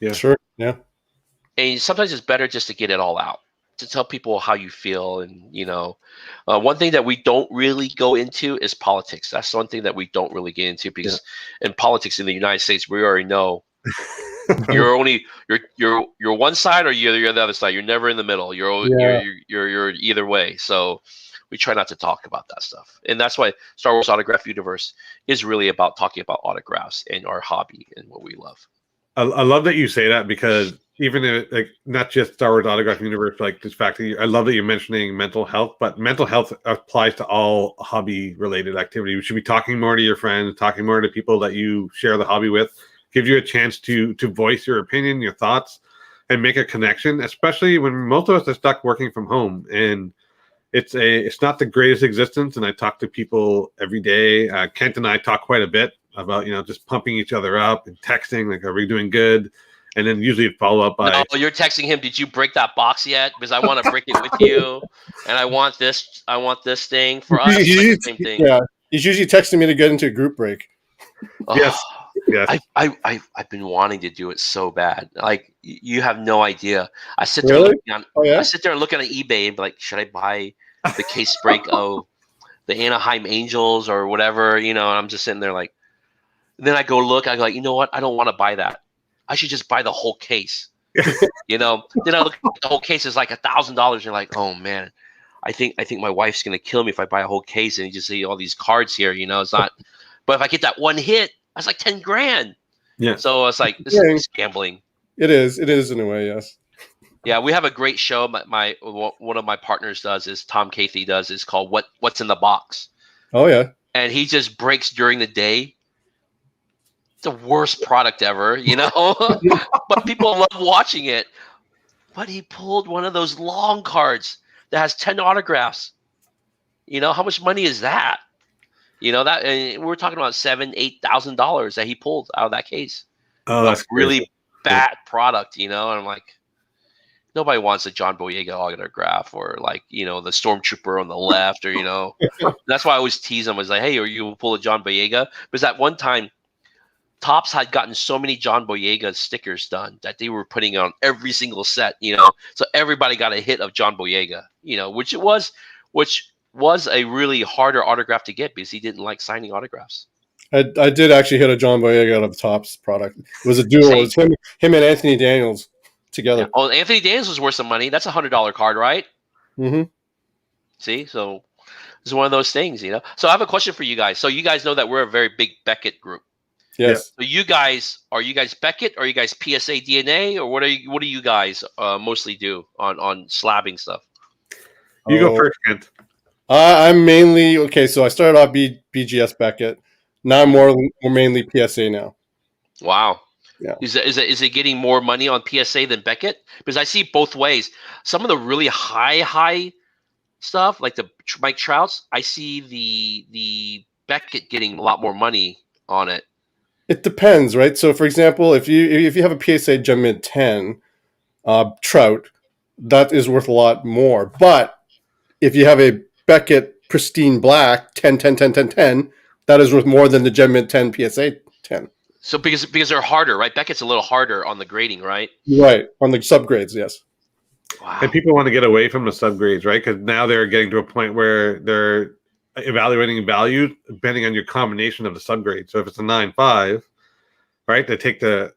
Yeah. Sure. Yeah. And sometimes it's better just to get it all out, to tell people how you feel. And one thing that we don't really go into is politics. That's one thing that we don't really get into, because in politics in the United States, we already know. You're one side or you're the other side. You're never in the middle. You're either way. So we try not to talk about that stuff. And that's why Star Wars Autograph Universe is really about talking about autographs and our hobby and what we love. I love that you say that, because even like not just Star Wars Autograph Universe, like this fact that I love that you're mentioning mental health, but mental health applies to all hobby related activity. You should be talking more to your friends, talking more to people that you share the hobby with. Gives you a chance to voice your opinion, your thoughts, and make a connection, especially when most of us are stuck working from home. And it's not the greatest existence. And I talk to people every day. Kent and I talk quite a bit about, just pumping each other up and texting, like, are we doing good? And then usually follow up by, no, you're texting him, did you break that box yet? Because I want to break it with you. And I want this thing for us. Like the same thing. Yeah. He's usually texting me to get into a group break. Yes. Yes. I've been wanting to do it so bad. Like, you have no idea. I sit there Really? I sit there and look on eBay and be like, should I buy the case break of the Anaheim Angels or whatever? And I'm just sitting there like, then I go look, I go like, you know what? I don't want to buy that. I should just buy the whole case. Then I look at the whole case is like $1,000. And you're like, oh man, I think my wife's gonna kill me if I buy a whole case and you just see all these cards here. It's not. But if I get that one hit, that's like $10,000. Yeah. So it's like, this is gambling. It is in a way, yes. Yeah, we have a great show. One of my partners does is Tom Cathy does is called What's in the Box. Oh yeah. And he just breaks during the day. It's the worst product ever, but people love watching it. But he pulled one of those long cards that has 10 autographs. How much money is that? That, and we're talking about $7,000, $8,000 that he pulled out of that case. Oh, a that's really crazy. bad product, And I'm like, nobody wants a John Boyega autograph or like, the Stormtrooper on the left or. That's why I always tease them. I was like, hey, are you pull a John Boyega? Because at one time, Topps had gotten so many John Boyega stickers done that they were putting on every single set, So everybody got a hit of John Boyega, which was a really harder autograph to get because he didn't like signing autographs. I did actually hit a John Boyega out of the Topps product. It was a duo. It was him and Anthony Daniels together. Yeah. Oh, Anthony Daniels was worth some money. That's $100 card, right? Mm-hmm. See, so it's one of those things, So I have a question for you guys. So you guys know that we're a very big Beckett group. Yes. So are you guys Beckett? Or are you guys PSA DNA? Or what do you guys mostly do on slabbing stuff? You go first, Kent. I'm mainly So I started off BGS Beckett. Now I'm more mainly PSA now. Wow. Yeah. Is it getting more money on PSA than Beckett? Because I see both ways. Some of the really high stuff, like the Mike Trouts, I see the Beckett getting a lot more money on it. It depends, right? So, for example, if you have a PSA Gem Mint 10 Trout, that is worth a lot more. But if you have a Beckett Pristine Black 10, 10, 10, 10, 10, that is worth more than the Gem Mint 10 PSA 10. So because they're harder, right? Beckett's a little harder on the grading, right? Right, on the subgrades, yes. Wow. And people want to get away from the subgrades, right? Because now they're getting to a point where they're evaluating value depending on your combination of the subgrades. So if it's a 9.5, right, they take the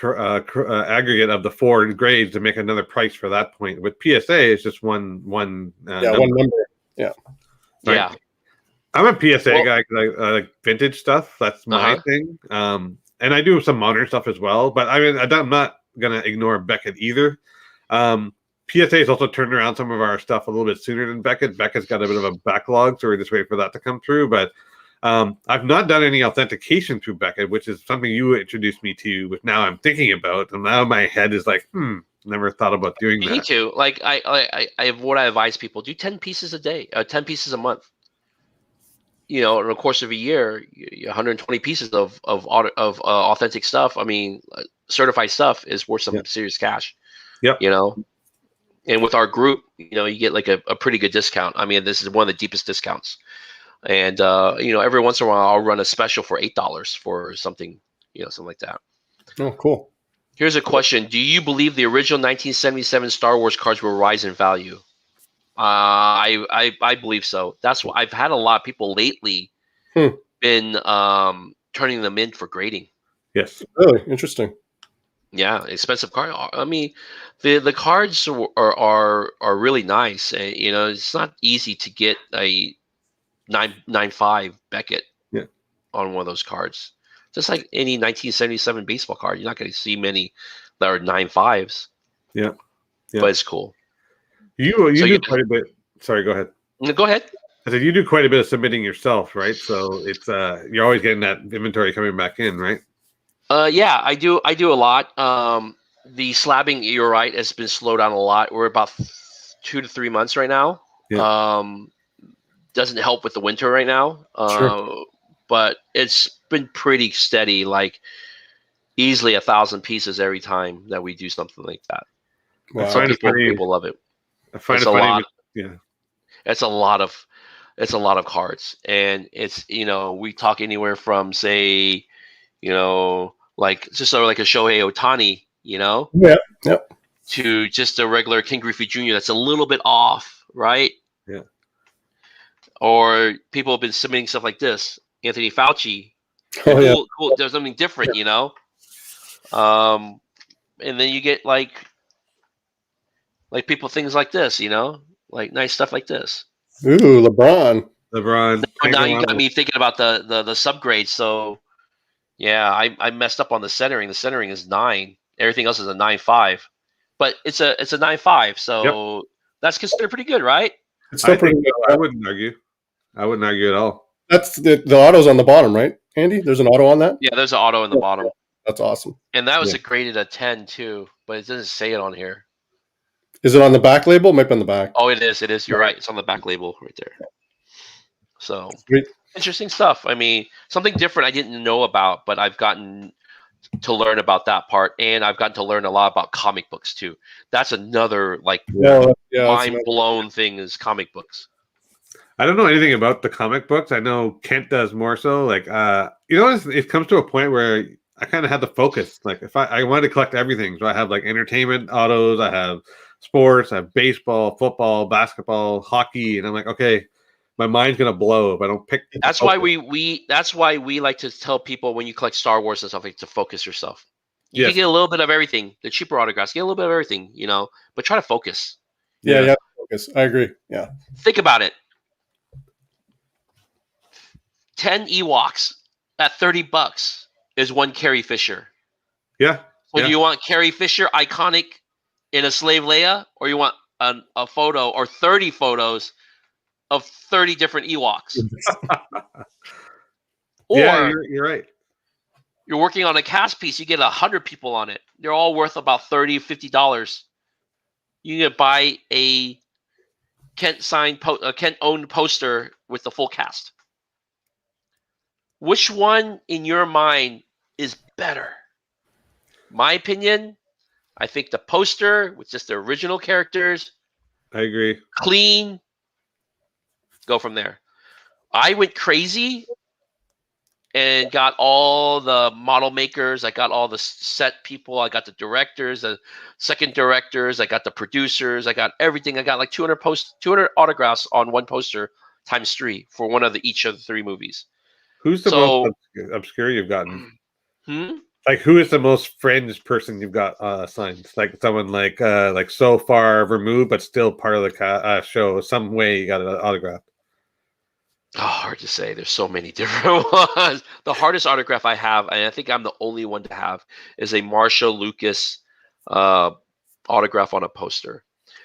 aggregate of the four grades to make another price for that point. With PSA, it's just one one number. Yeah. Right? Yeah. I'm a PSA guy because I like vintage stuff. That's my Uh-huh. thing. And I do some modern stuff as well. But I mean, I'm not going to ignore Beckett either. PSA has also turned around some of our stuff a little bit sooner than Beckett. Beckett's got a bit of a backlog, so we're just waiting for that to come through. But I've not done any authentication through Beckett, which is something you introduced me to, which now I'm thinking about. And now my head is like, never thought about doing that. You need to. Like, I have what I advise people, do 10 pieces a day, 10 pieces a month. In the course of a year, 120 pieces of authentic stuff. I mean, certified stuff is worth some serious cash. Yep. And with our group, you get like a pretty good discount. I mean, this is one of the deepest discounts. And every once in a while, I'll run a special for $8 for something, something like that. Oh, cool. Here's a question: do you believe the original 1977 Star Wars cards will rise in value? I believe so. That's why I've had a lot of people lately been turning them in for grading. Yes. Really interesting. Yeah, expensive card. I mean, the cards are really nice. And, it's not easy to get a 9.5 Beckett on one of those cards. Just like any 1977 baseball card, you're not going to see many that are 9.5s. Yeah. But it's cool. You do quite a bit. Sorry, go ahead. Go ahead. I said you do quite a bit of submitting yourself, right? So it's you're always getting that inventory coming back in, right? Yeah, I do a lot. The slabbing, you're right, has been slowed down a lot. We're about 2 to 3 months right now. Yeah. Doesn't help with the winter right now. Sure. But it's been pretty steady, like easily 1,000 pieces every time that we do something like that. Wow. So people love it. I find it funny. It's a lot of cards, and it's we talk anywhere from say like just sort of like a Shohei Ohtani, to just a regular King Griffey Jr. that's a little bit off, right? Yeah. Or people have been submitting stuff like this, Anthony Fauci. Oh, cool. There's something different, and then you get like people things like this, like nice stuff like this. Ooh, LeBron. Now you got me thinking about the subgrades. So yeah, I messed up on the centering. The centering is 9. Everything else is a 9.5, but it's a 9.5. So that's considered pretty good, right? It's still pretty good. I wouldn't argue. I wouldn't argue at all. That's the auto's on the bottom, right, Andy? There's an auto on that? Yeah, there's an auto in the bottom. That's awesome. And that was graded a 10 too, but it doesn't say it on here. Is it on the back label? It might be on the back. Oh, it is. It is. You're right. It's on the back label right there. So Sweet. interesting stuff. I mean, something different I didn't know about, but I've gotten to learn about that part, and I've gotten to learn a lot about comic books too. That's another like That's mind blown thing is comic books. I don't know anything about the comic books. I know Kent does more so. Like, it comes to a point where I kind of had to focus. Like, if I wanted to collect everything, so I have like entertainment autos, I have sports, I have baseball, football, basketball, hockey, and I'm like, okay, my mind's gonna blow if I don't pick. That's why we like to tell people when you collect Star Wars and stuff like to focus yourself. You can get a little bit of everything. The cheaper autographs, get a little bit of everything, but try to focus. Yeah, you have to focus. I agree. Yeah. Think about it. 10 Ewoks at $30 is one Carrie Fisher. Yeah. So do you want Carrie Fisher iconic in a Slave Leia, or you want a photo or 30 photos of 30 different Ewoks? Or yeah, you're right. You're working on a cast piece, you get 100 people on it. They're all worth about $30, $50. You can buy a Kent owned poster with the full cast. Which one in your mind is better? My opinion, I think the poster with just the original characters. I agree. Clean. Go from there. I went crazy and got all the model makers. I got all the set people. I got the directors, the second directors. I got the producers. I got everything. I got like 200 autographs on one poster times 3 for each of the 3 movies. Who's the most obscure you've gotten? Like, who is the most fringe person you've got signed? Like someone like so far removed, but still part of the show. Some way you got an autograph. Oh, hard to say. There's so many different ones. The hardest autograph I have, and I think I'm the only one to have, is a Marsha Lucas autograph on a poster.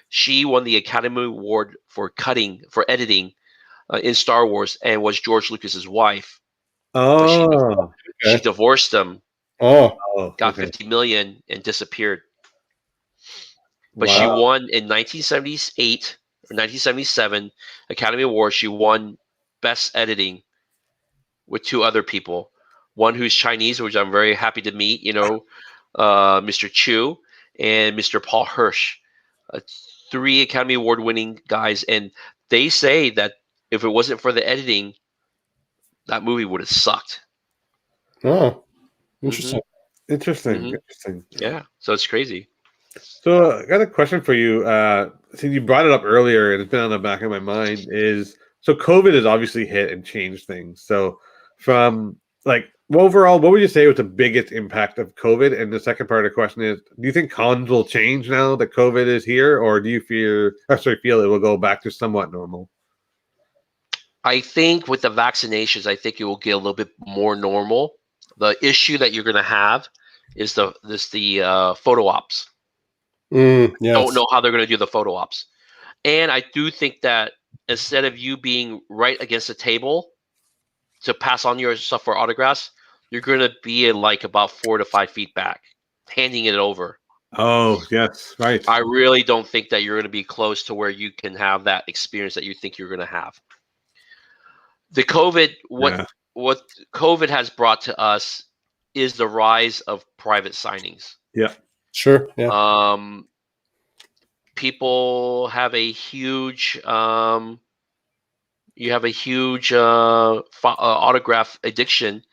She won the Academy Award for editing in Star Wars, and was George Lucas's wife. Oh, she divorced him. Got $50 million and disappeared. But she won in 1978 or 1977 Academy Award. She won Best Editing with 2 other people. One who's Chinese, which I'm very happy to meet, Mr. Chu, and Mr. Paul Hirsch. 3 Academy Award winning guys. And they say that if it wasn't for the editing, that movie would have sucked. Oh, interesting. Interesting. Yeah, so it's crazy. So I got a question for you. Since you brought it up earlier, and it's been on the back of my mind, so COVID has obviously hit and changed things. So from overall, what would you say was the biggest impact of COVID? And the second part of the question is, do you think cons will change now that COVID is here, or do you feel it will go back to somewhat normal? I think with the vaccinations, I think it will get a little bit more normal. The issue that you're going to have is the photo ops. Yes. Don't know how they're going to do the photo ops. And I do think that instead of you being right against the table to pass on your stuff for autographs, you're going to be about 4 to 5 feet back, handing it over. Oh, yes, right. I really don't think that you're going to be close to where you can have that experience that you think you're going to have. The COVID, what COVID has brought to us is the rise of private signings. Yeah, sure. Yeah. People have a huge, autograph addiction,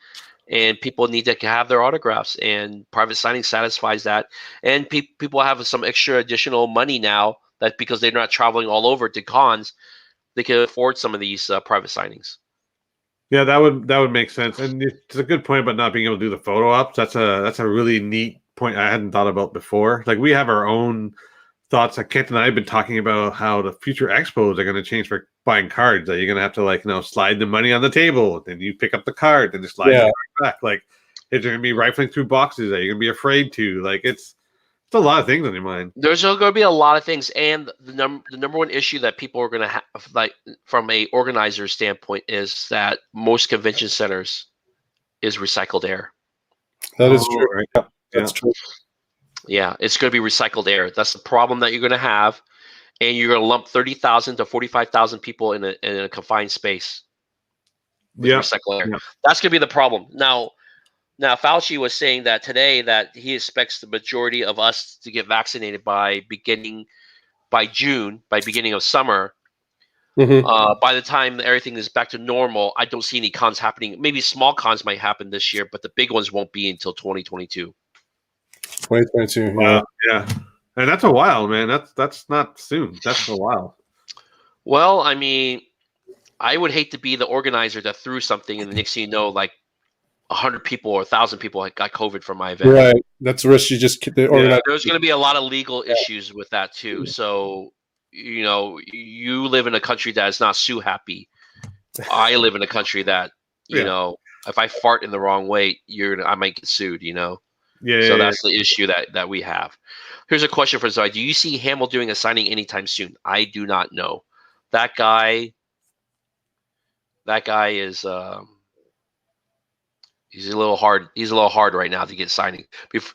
and people need to have their autographs, and private signing satisfies that. And people have some extra additional money now that because they're not traveling all over to cons, they can afford some of these private signings. Yeah, that would make sense, and it's a good point about not being able to do the photo ops. That's a really neat point I hadn't thought about before. Like, we have our own thoughts. Like, Kent and I have been talking about how the future expos are going to change for buying cards. That you're going to have to slide the money on the table, then you pick up the card, then you slide the card back. Like, is there going to be rifling through boxes that you're going to be afraid to? Like, it's a lot of things on your mind. There's going to be a lot of things, and the number one issue that people are going to have, from a organizer standpoint, is that most convention centers is recycled air. That is true. Right? Yeah, that's true. Yeah, it's going to be recycled air. That's the problem that you're going to have, and you're going to lump 30,000 to 45,000 people in a confined space with recycled air. Yeah. That's going to be the problem. Now, Now, Fauci was saying that today that he expects the majority of us to get vaccinated by beginning of summer. By the time everything is back to normal, I don't see any cons happening. Maybe small cons might happen this year, but the big ones won't be until 2022. 2022. Wow. Yeah. And that's a while, man. That's not soon. That's a while. Well, I mean, I would hate to be the organizer that threw something, and the next thing you know, like 100 people or 1,000 people got COVID from my event. Right. That's the risk. You just organize. There's going to be a lot of legal issues with that too. So, you live in a country that is not sue happy. I live in a country that, if I fart in the wrong way, I might get sued. So that's the issue that we have. Here's a question for Zoe. Do you see Hamel doing a signing anytime soon? I do not know. That guy is he's a little hard. He's a little hard right now to get signing.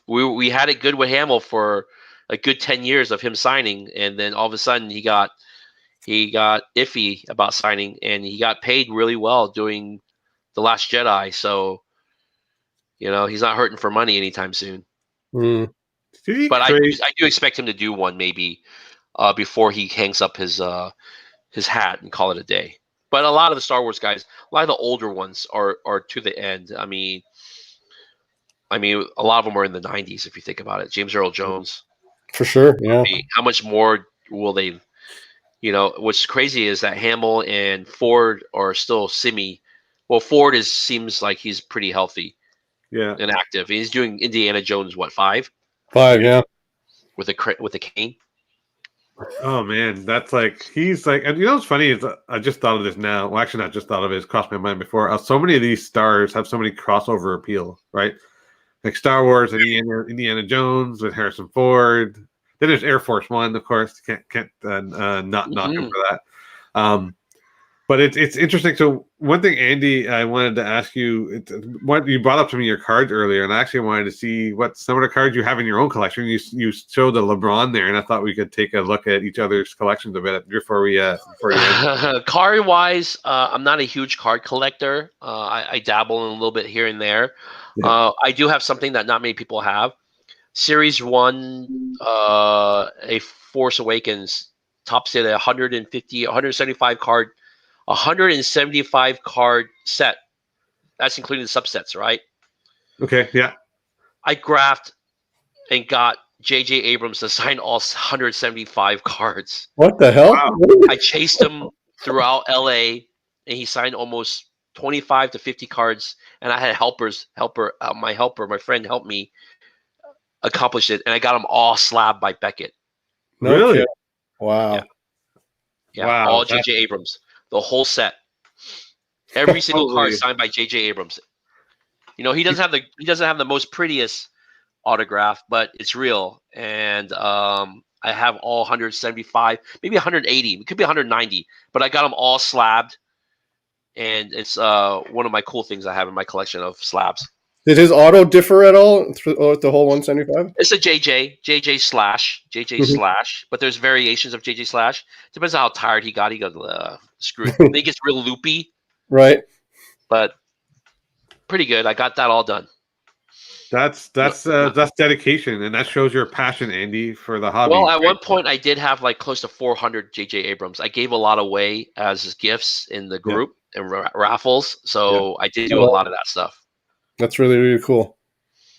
We had it good with Hamel for a good 10 years of him signing, and then all of a sudden he got iffy about signing, and he got paid really well doing The Last Jedi. So, he's not hurting for money anytime soon. But I do expect him to do one maybe before he hangs up his hat and call it a day. But a lot of the Star Wars guys, a lot of the older ones are to the end. I mean, a lot of them are in the 90s if you think about it. James Earl Jones. For sure, yeah. How much more will they? What's crazy is that Hamel and Ford are still semi. Well, Ford seems like he's pretty healthy, and active. He's doing Indiana Jones 5? 5, yeah. With a cane. Oh man, that's like he's like, and what's funny is I just thought of this now. Well, actually, not just thought of it; it's crossed my mind before. So many of these stars have so many crossover appeal, right? Like Star Wars and Indiana Jones with Harrison Ford. Then there's Air Force One, of course. Can't not knock him for that. But it's interesting. So one thing, Andy, I wanted to ask you. What you brought up to me your cards earlier, and I actually wanted to see what some of the cards you have in your own collection. You showed the LeBron there, and I thought we could take a look at each other's collections a bit before we end. Card wise, I'm not a huge card collector. I dabble in a little bit here and there. Yeah. I do have something that not many people have. Series 1, a Force Awakens, top set, 175 card set. That's including the subsets, right? Okay, yeah. I graphed and got J.J. Abrams to sign all 175 cards. What the hell? Wow. I chased him throughout L.A., and he signed almost 25 to 50 cards, and I had my friend helped me accomplish it, and I got them all slabbed by Beckett. Really? Okay. Wow. Yeah. Wow. All J.J. Abrams. The whole set. Every single card signed by J.J. Abrams. He doesn't have the most prettiest autograph, but it's real. And I have all 175, maybe 180. It could be 190, but I got them all slabbed. And it's one of my cool things I have in my collection of slabs. Did his auto differ at all through the whole 175? It's a JJ slash, but there's variations of JJ slash. Depends on how tired he got. He goes, screw it. He gets real loopy. Right. But pretty good. I got that all done. That's dedication, and that shows your passion, Andy, for the hobby. Well, at one point, I did have like close to 400 J.J. Abrams. I gave a lot away as gifts in the group and raffles, so I did do a lot of that stuff. That's really, really cool.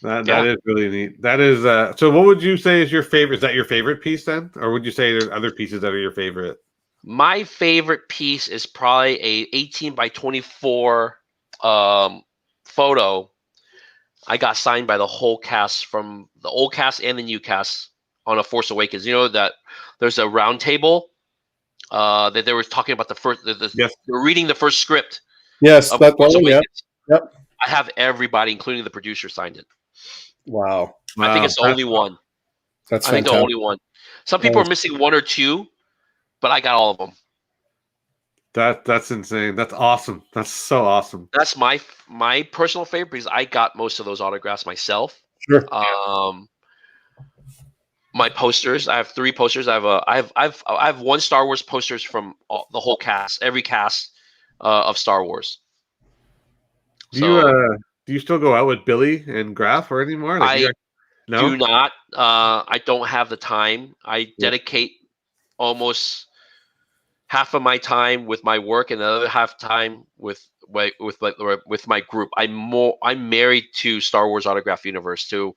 That is really neat. That is so what would you say is your favorite? Is that your favorite piece then? Or would you say there's other pieces that are your favorite? My favorite piece is probably a 18 by 24 photo. I got signed by the whole cast, from the old cast and the new cast, on A Force Awakens. That there's a round table that they were talking about they're reading the first script. Yes, that's one. Yep. I have everybody, including the producer, signed it. Wow. I think it's the only one. That's I think the only one. Some people are missing one or two, but I got all of them. That's insane. That's awesome. That's so awesome. That's my personal favorite because I got most of those autographs myself. Sure. My posters. I have 3 posters. I have 1 Star Wars posters from the whole cast, every cast of Star Wars. Do do you still go out with Billy and Graf or anymore? Like, I no? do not. I don't have the time. I Yeah. dedicate almost half of my time with my work and the other half time with my group. I'm married to Star Wars Autograph Universe too.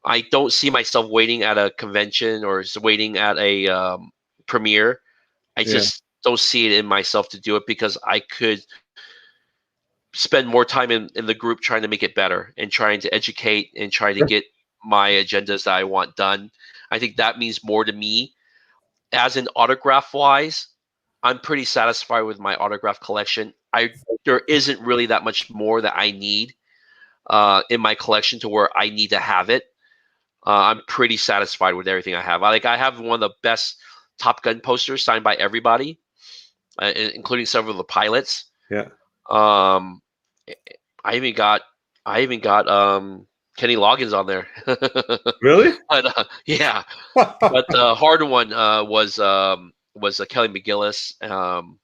I don't see myself waiting at a convention or waiting at a premiere. I Yeah. just don't see it in myself to do it because I could spend more time in the group trying to make it better and trying to educate and trying to Sure. get my agendas that I want done. I think that means more to me. As in autograph wise, I'm pretty satisfied with my autograph collection. There isn't really that much more that I need in my collection to where I need to have it. I'm pretty satisfied with everything I have. I have one of the best Top Gun posters signed by everybody, including several of the pilots. Yeah. Um, I even got Kenny Loggins on there. Really? But yeah, but the hard one was Kelly McGillis.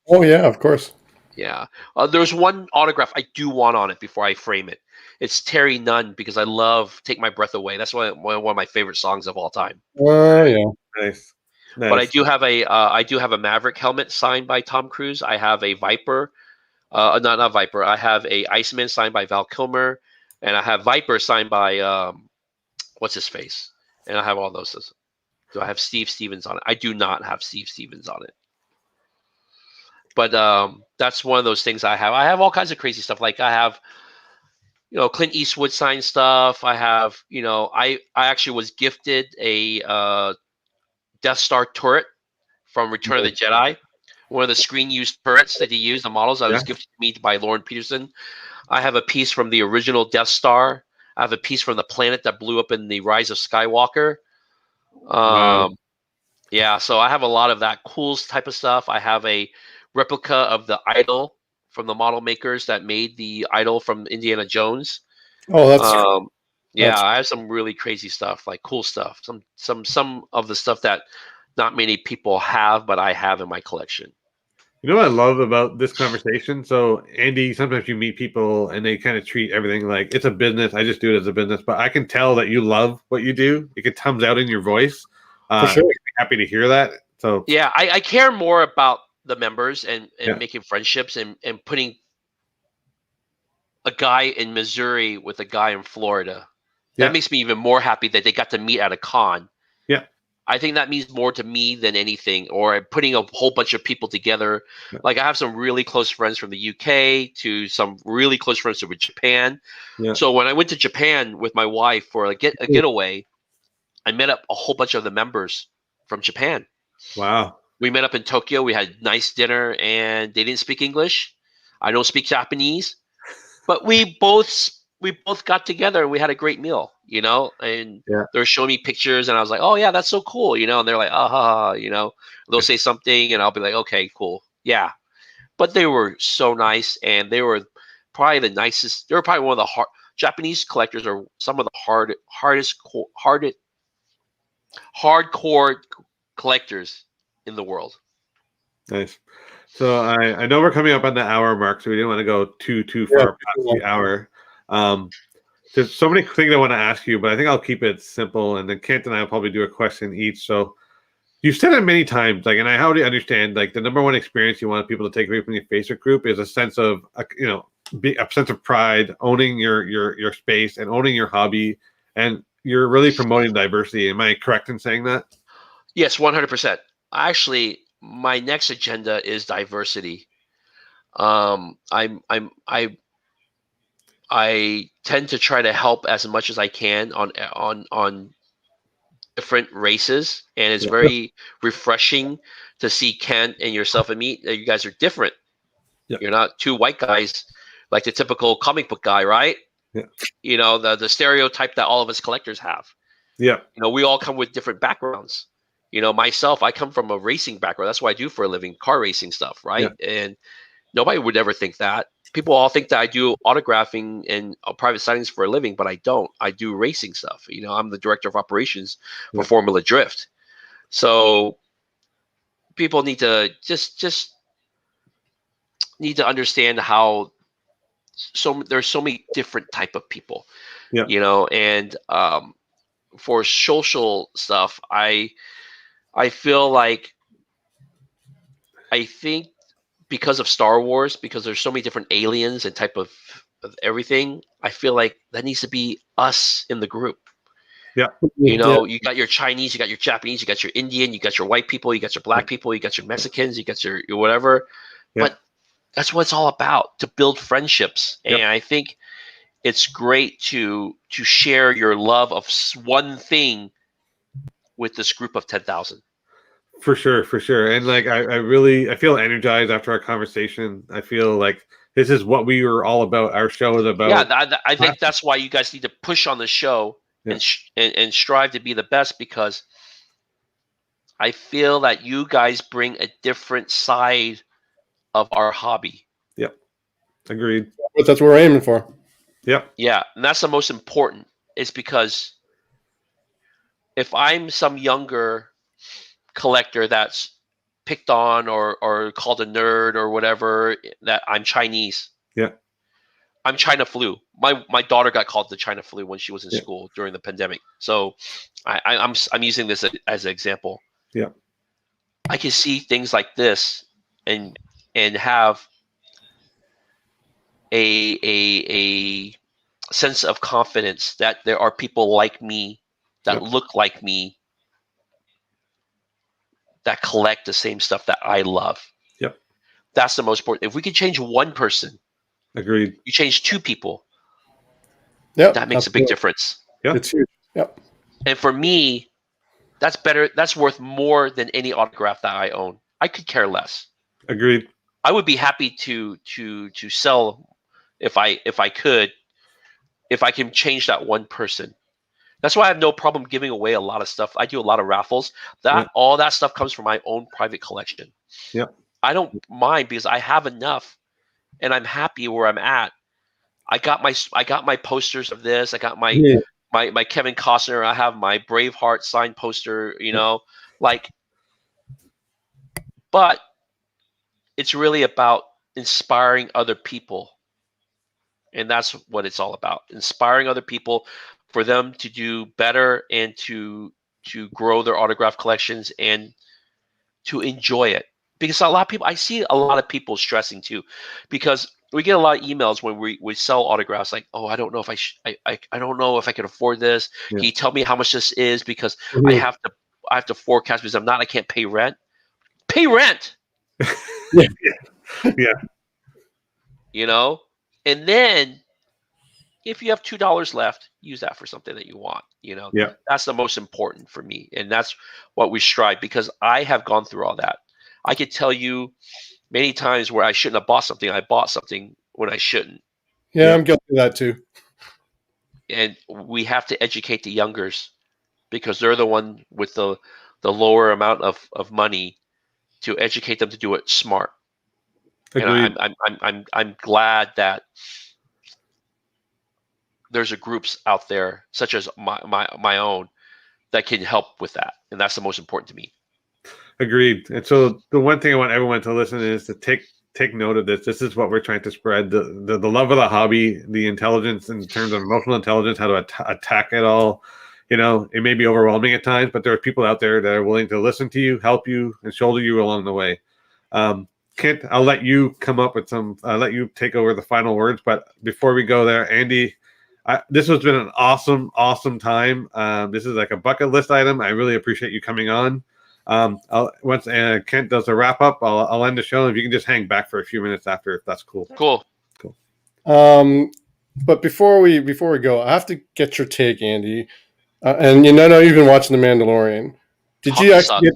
Oh yeah, of course. Yeah, there's one autograph I do want on it before I frame it. It's Terry Nunn because I love "Take My Breath Away." That's one of my favorite songs of all time. Oh yeah. Nice. But Nice. I do have a Maverick helmet signed by Tom Cruise. I have a Viper, not Viper. I have a Iceman signed by Val Kilmer, and I have Viper signed by what's his face. And I have all those. Do I have Steve Stevens on it? I do not have Steve Stevens on it. But that's one of those things I have. I have all kinds of crazy stuff. Like I have, Clint Eastwood signed stuff. I have, I actually was gifted a Death Star turret from Return of the Jedi. One of the screen used turrets that he used, the models that was gifted to me by Lauren Peterson. I have a piece from the original Death Star. I have a piece from the planet that blew up in the Rise of Skywalker. Wow. Yeah, so I have a lot of that cool type of stuff. I have a replica of the idol from the model makers that made the idol from Indiana Jones. Oh, that's Yeah, I have some really crazy stuff, like cool stuff. Some of the stuff that not many people have, but I have in my collection. You know what I love about this conversation? So, Andy, sometimes you meet people and they kind of treat everything like it's a business. I just do it as a business, but I can tell that you love what you do. It comes out in your voice. for sure. I'm happy to hear that. So, Yeah, I care more about the members and Yeah. making friendships and putting a guy in Missouri with a guy in Florida. That Yeah. makes me even more happy that they got to meet at a con. Yeah. I think that means more to me than anything, or putting a whole bunch of people together. Yeah. Like I have some really close friends from the UK to some really close friends from Japan. Yeah. So when I went to Japan with my wife for a getaway, I met up a whole bunch of the members from Japan. Wow. We met up in Tokyo. We had nice dinner, and they didn't speak English. I don't speak Japanese, but we both got together and we had a great meal, and Yeah. they were showing me pictures and I was like, oh yeah, that's so cool, and they're like, they'll say something and I'll be like, okay, cool. Yeah. But they were so nice and they were probably the nicest. They were probably one of the Japanese collectors are some of the hardcore collectors in the world. Nice. So I know we're coming up on the hour mark, so we didn't want to go too far past the hour. There's so many things I want to ask you, but I think I'll keep it simple. And then Kent and I will probably do a question each. So you've said it many times, like, and I already understand, like, the number one experience you want people to take away from your Facebook group is a sense of, a sense of pride, owning your space and owning your hobby, and you're really promoting diversity. Am I correct in saying that? Yes, 100%. Actually, my next agenda is diversity. I tend to try to help as much as I can on different races, and it's very refreshing to see Kent and yourself and me. You guys are different. Yeah. You're not two white guys like the typical comic book guy, right? Yeah. The stereotype that all of us collectors have. Yeah. We all come with different backgrounds. Myself, I come from a racing background. That's what I do for a living, car racing stuff, right? Yeah. And nobody would ever think that. People all think that I do autographing and private signings for a living, but I don't. I do racing stuff. I'm the director of operations for Formula Drift. So people need to just need to understand how there's so many different type of people, Yeah. you know, and for social stuff, I feel like I think because of Star Wars, because there's so many different aliens and type of everything, I feel like that needs to be us in the group. Yeah. You know, you got your Chinese, you got your Japanese, you got your Indian, you got your white people, you got your black people, you got your Mexicans, you got your whatever. Yeah. But that's what it's all about, to build friendships. Yep. And I think it's great to share your love of one thing with this group of 10,000. For sure. And like I feel energized after our conversation. I feel like this is what we were all about. Our show is about. Yeah, I think that's why you guys need to push on the show Yeah. and strive to be the best, because I feel that you guys bring a different side of our hobby. Yep. Agreed. But that's what we're aiming for. Yep. Yeah, and that's the most important, is because if I'm some younger collector that's picked on or called a nerd or whatever, that I'm Chinese. Yeah. I'm China flu. My daughter got called the China flu when she was in school during the pandemic. So I'm using this as an example. Yeah. I can see things like this and have a sense of confidence that there are people like me that look like me that collect the same stuff that I love. Yep. That's the most important. If we could change one person, agreed. You change two people. Yep. That makes a big difference. Yeah. It's huge. Yep. And for me, that's better. That's worth more than any autograph that I own. I could care less. Agreed. I would be happy to sell if I could, if I can change that one person. That's why I have no problem giving away a lot of stuff. I do a lot of raffles. All that stuff comes from my own private collection. Yeah. I don't mind because I have enough, and I'm happy where I'm at. I got my posters of this. I got my my Kevin Costner. I have my Braveheart signed poster. You know, but it's really about inspiring other people, and that's what it's all about: inspiring other people for them to do better and to grow their autograph collections and to enjoy it. Because a lot of people, I see a lot of people stressing too, because we get a lot of emails when we sell autographs like, oh, I don't know if I don't know if I can afford this. Yeah. Can you tell me how much this is? Because I have to forecast, because I can't pay rent. Pay rent. Yeah. You know? And then if you have $2 left, use that for something that you want. You know? Yeah. That's the most important for me. And that's what we strive, because I have gone through all that. I could tell you many times where I shouldn't have bought something. I bought something when I shouldn't. Yeah, I'm guilty of that too. And we have to educate the youngers, because they're the one with the lower amount of money, to educate them to do it smart. Agreed. And I'm glad that there's groups out there such as my own that can help with that, and that's the most important to me. Agreed. And so the one thing I want everyone to listen is to take note of this. This is what we're trying to spread: the love of the hobby, the intelligence in terms of emotional intelligence, how to attack it all. You know, it may be overwhelming at times, but there are people out there that are willing to listen to you, help you, and shoulder you along the way. Kent, I'll let you come up with I'll let you take over the final words. But before we go there, Andy, this has been an awesome time. This is like a bucket list item. I really appreciate you coming on. Once Kent does a wrap up, I'll end the show. If you can just hang back for a few minutes after, if that's cool. Cool. But before we go, I have to get your take, Andy. And you know, you've been watching The Mandalorian. Did you actually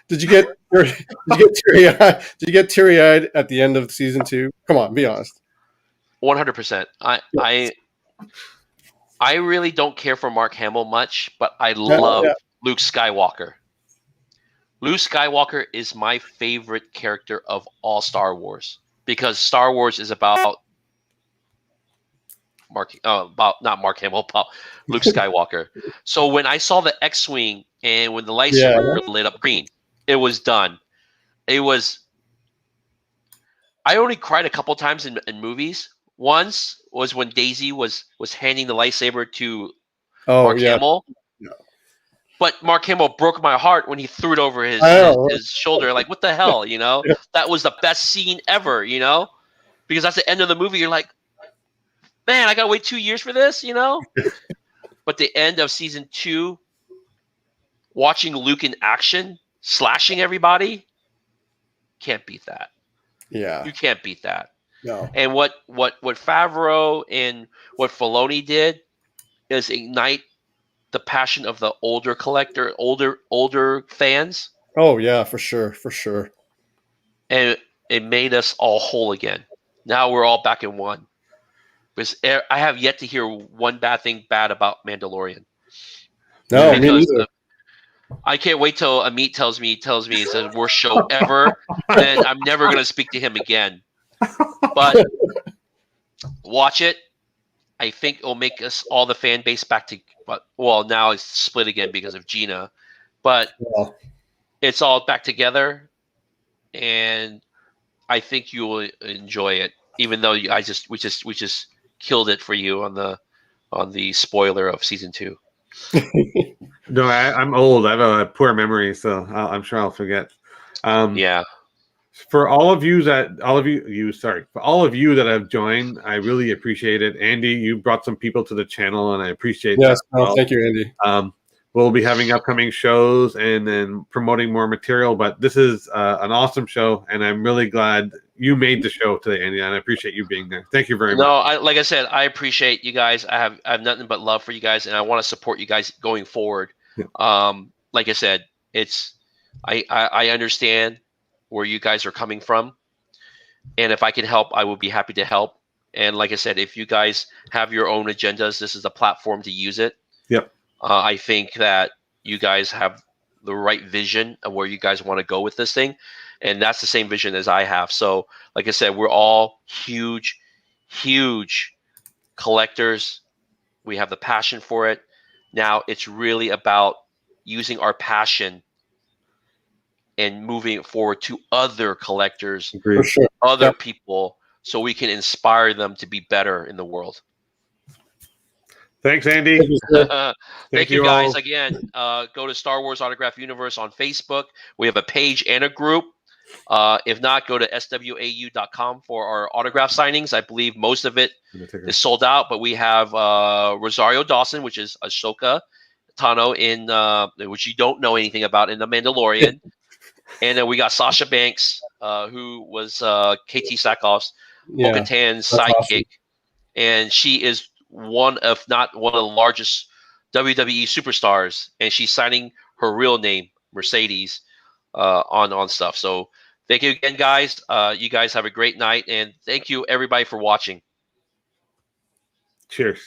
did you get teary-eyed? Did you get teary-eyed at the end of season 2? Come on, be honest. 100%. I really don't care for Mark Hamill much, but I love Luke Skywalker. Luke Skywalker is my favorite character of all Star Wars, because Star Wars is about not Mark Hamill, about Luke Skywalker. So when I saw the X-wing and when the lightsaber lit up green, it was done. It was I only cried a couple times in movies. Once was when Daisy was handing the lightsaber to Mark yeah. Hamill. Yeah. But Mark Hamill broke my heart when he threw it over his shoulder. Like, what the hell, you know? That was the best scene ever, you know? Because that's the end of the movie. You're like, man, I got to wait 2 years for this, you know? But the end of season 2, watching Luke in action, slashing everybody, can't beat that. Yeah. You can't beat that. No. And what Favreau and what Filoni did is ignite the passion of the older collector, older fans. Oh yeah, for sure. And it made us all whole again. Now we're all back in one. Because I have yet to hear one bad thing about Mandalorian. No, me because neither. I can't wait till Amit tells me it's the worst show ever. Then I'm never going to speak to him again. But watch it. I think it'll make us all the fan base back to. Well, now it's split again because of Gina, but it's all back together, and I think you will enjoy it. Even though we just killed it for you on the spoiler of season 2. No, I'm old. I have a poor memory, so I'm sure I'll forget. Yeah. For all of you that have joined, I really appreciate it. Andy, you brought some people to the channel, and I appreciate that. Well. Thank you, Andy. We'll be having upcoming shows and then promoting more material, but this is an awesome show, and I'm really glad you made the show today, Andy, and I appreciate you being there. Thank you very much. No, like I said, I appreciate you guys. I have nothing but love for you guys, and I want to support you guys going forward. Yeah. Like I said, I understand where you guys are coming from, and if I can help, I will be happy to help. And like I said, if you guys have your own agendas, this is a platform to use it. Yep. I think that you guys have the right vision of where you guys want to go with this thing, and that's the same vision as I have. So, like I said, we're all huge collectors. We have the passion for it. Now it's really about using our passion and moving it forward to other collectors, For sure. other people, so we can inspire them to be better in the world. Thanks, Andy. Thank you guys. Again, go to Star Wars Autograph Universe on Facebook. We have a page and a group. If not, go to swau.com for our autograph signings. I believe most of it is sold out, but we have Rosario Dawson, which is Ahsoka Tano in which you don't know anything about in The Mandalorian. And then we got Sasha Banks, who was KT Sackhoff's Bo-Katan's sidekick. Awesome. And she is one of the largest WWE superstars, and she's signing her real name, Mercedes, on stuff. So thank you again, guys. You guys have a great night, and thank you everybody for watching. Cheers.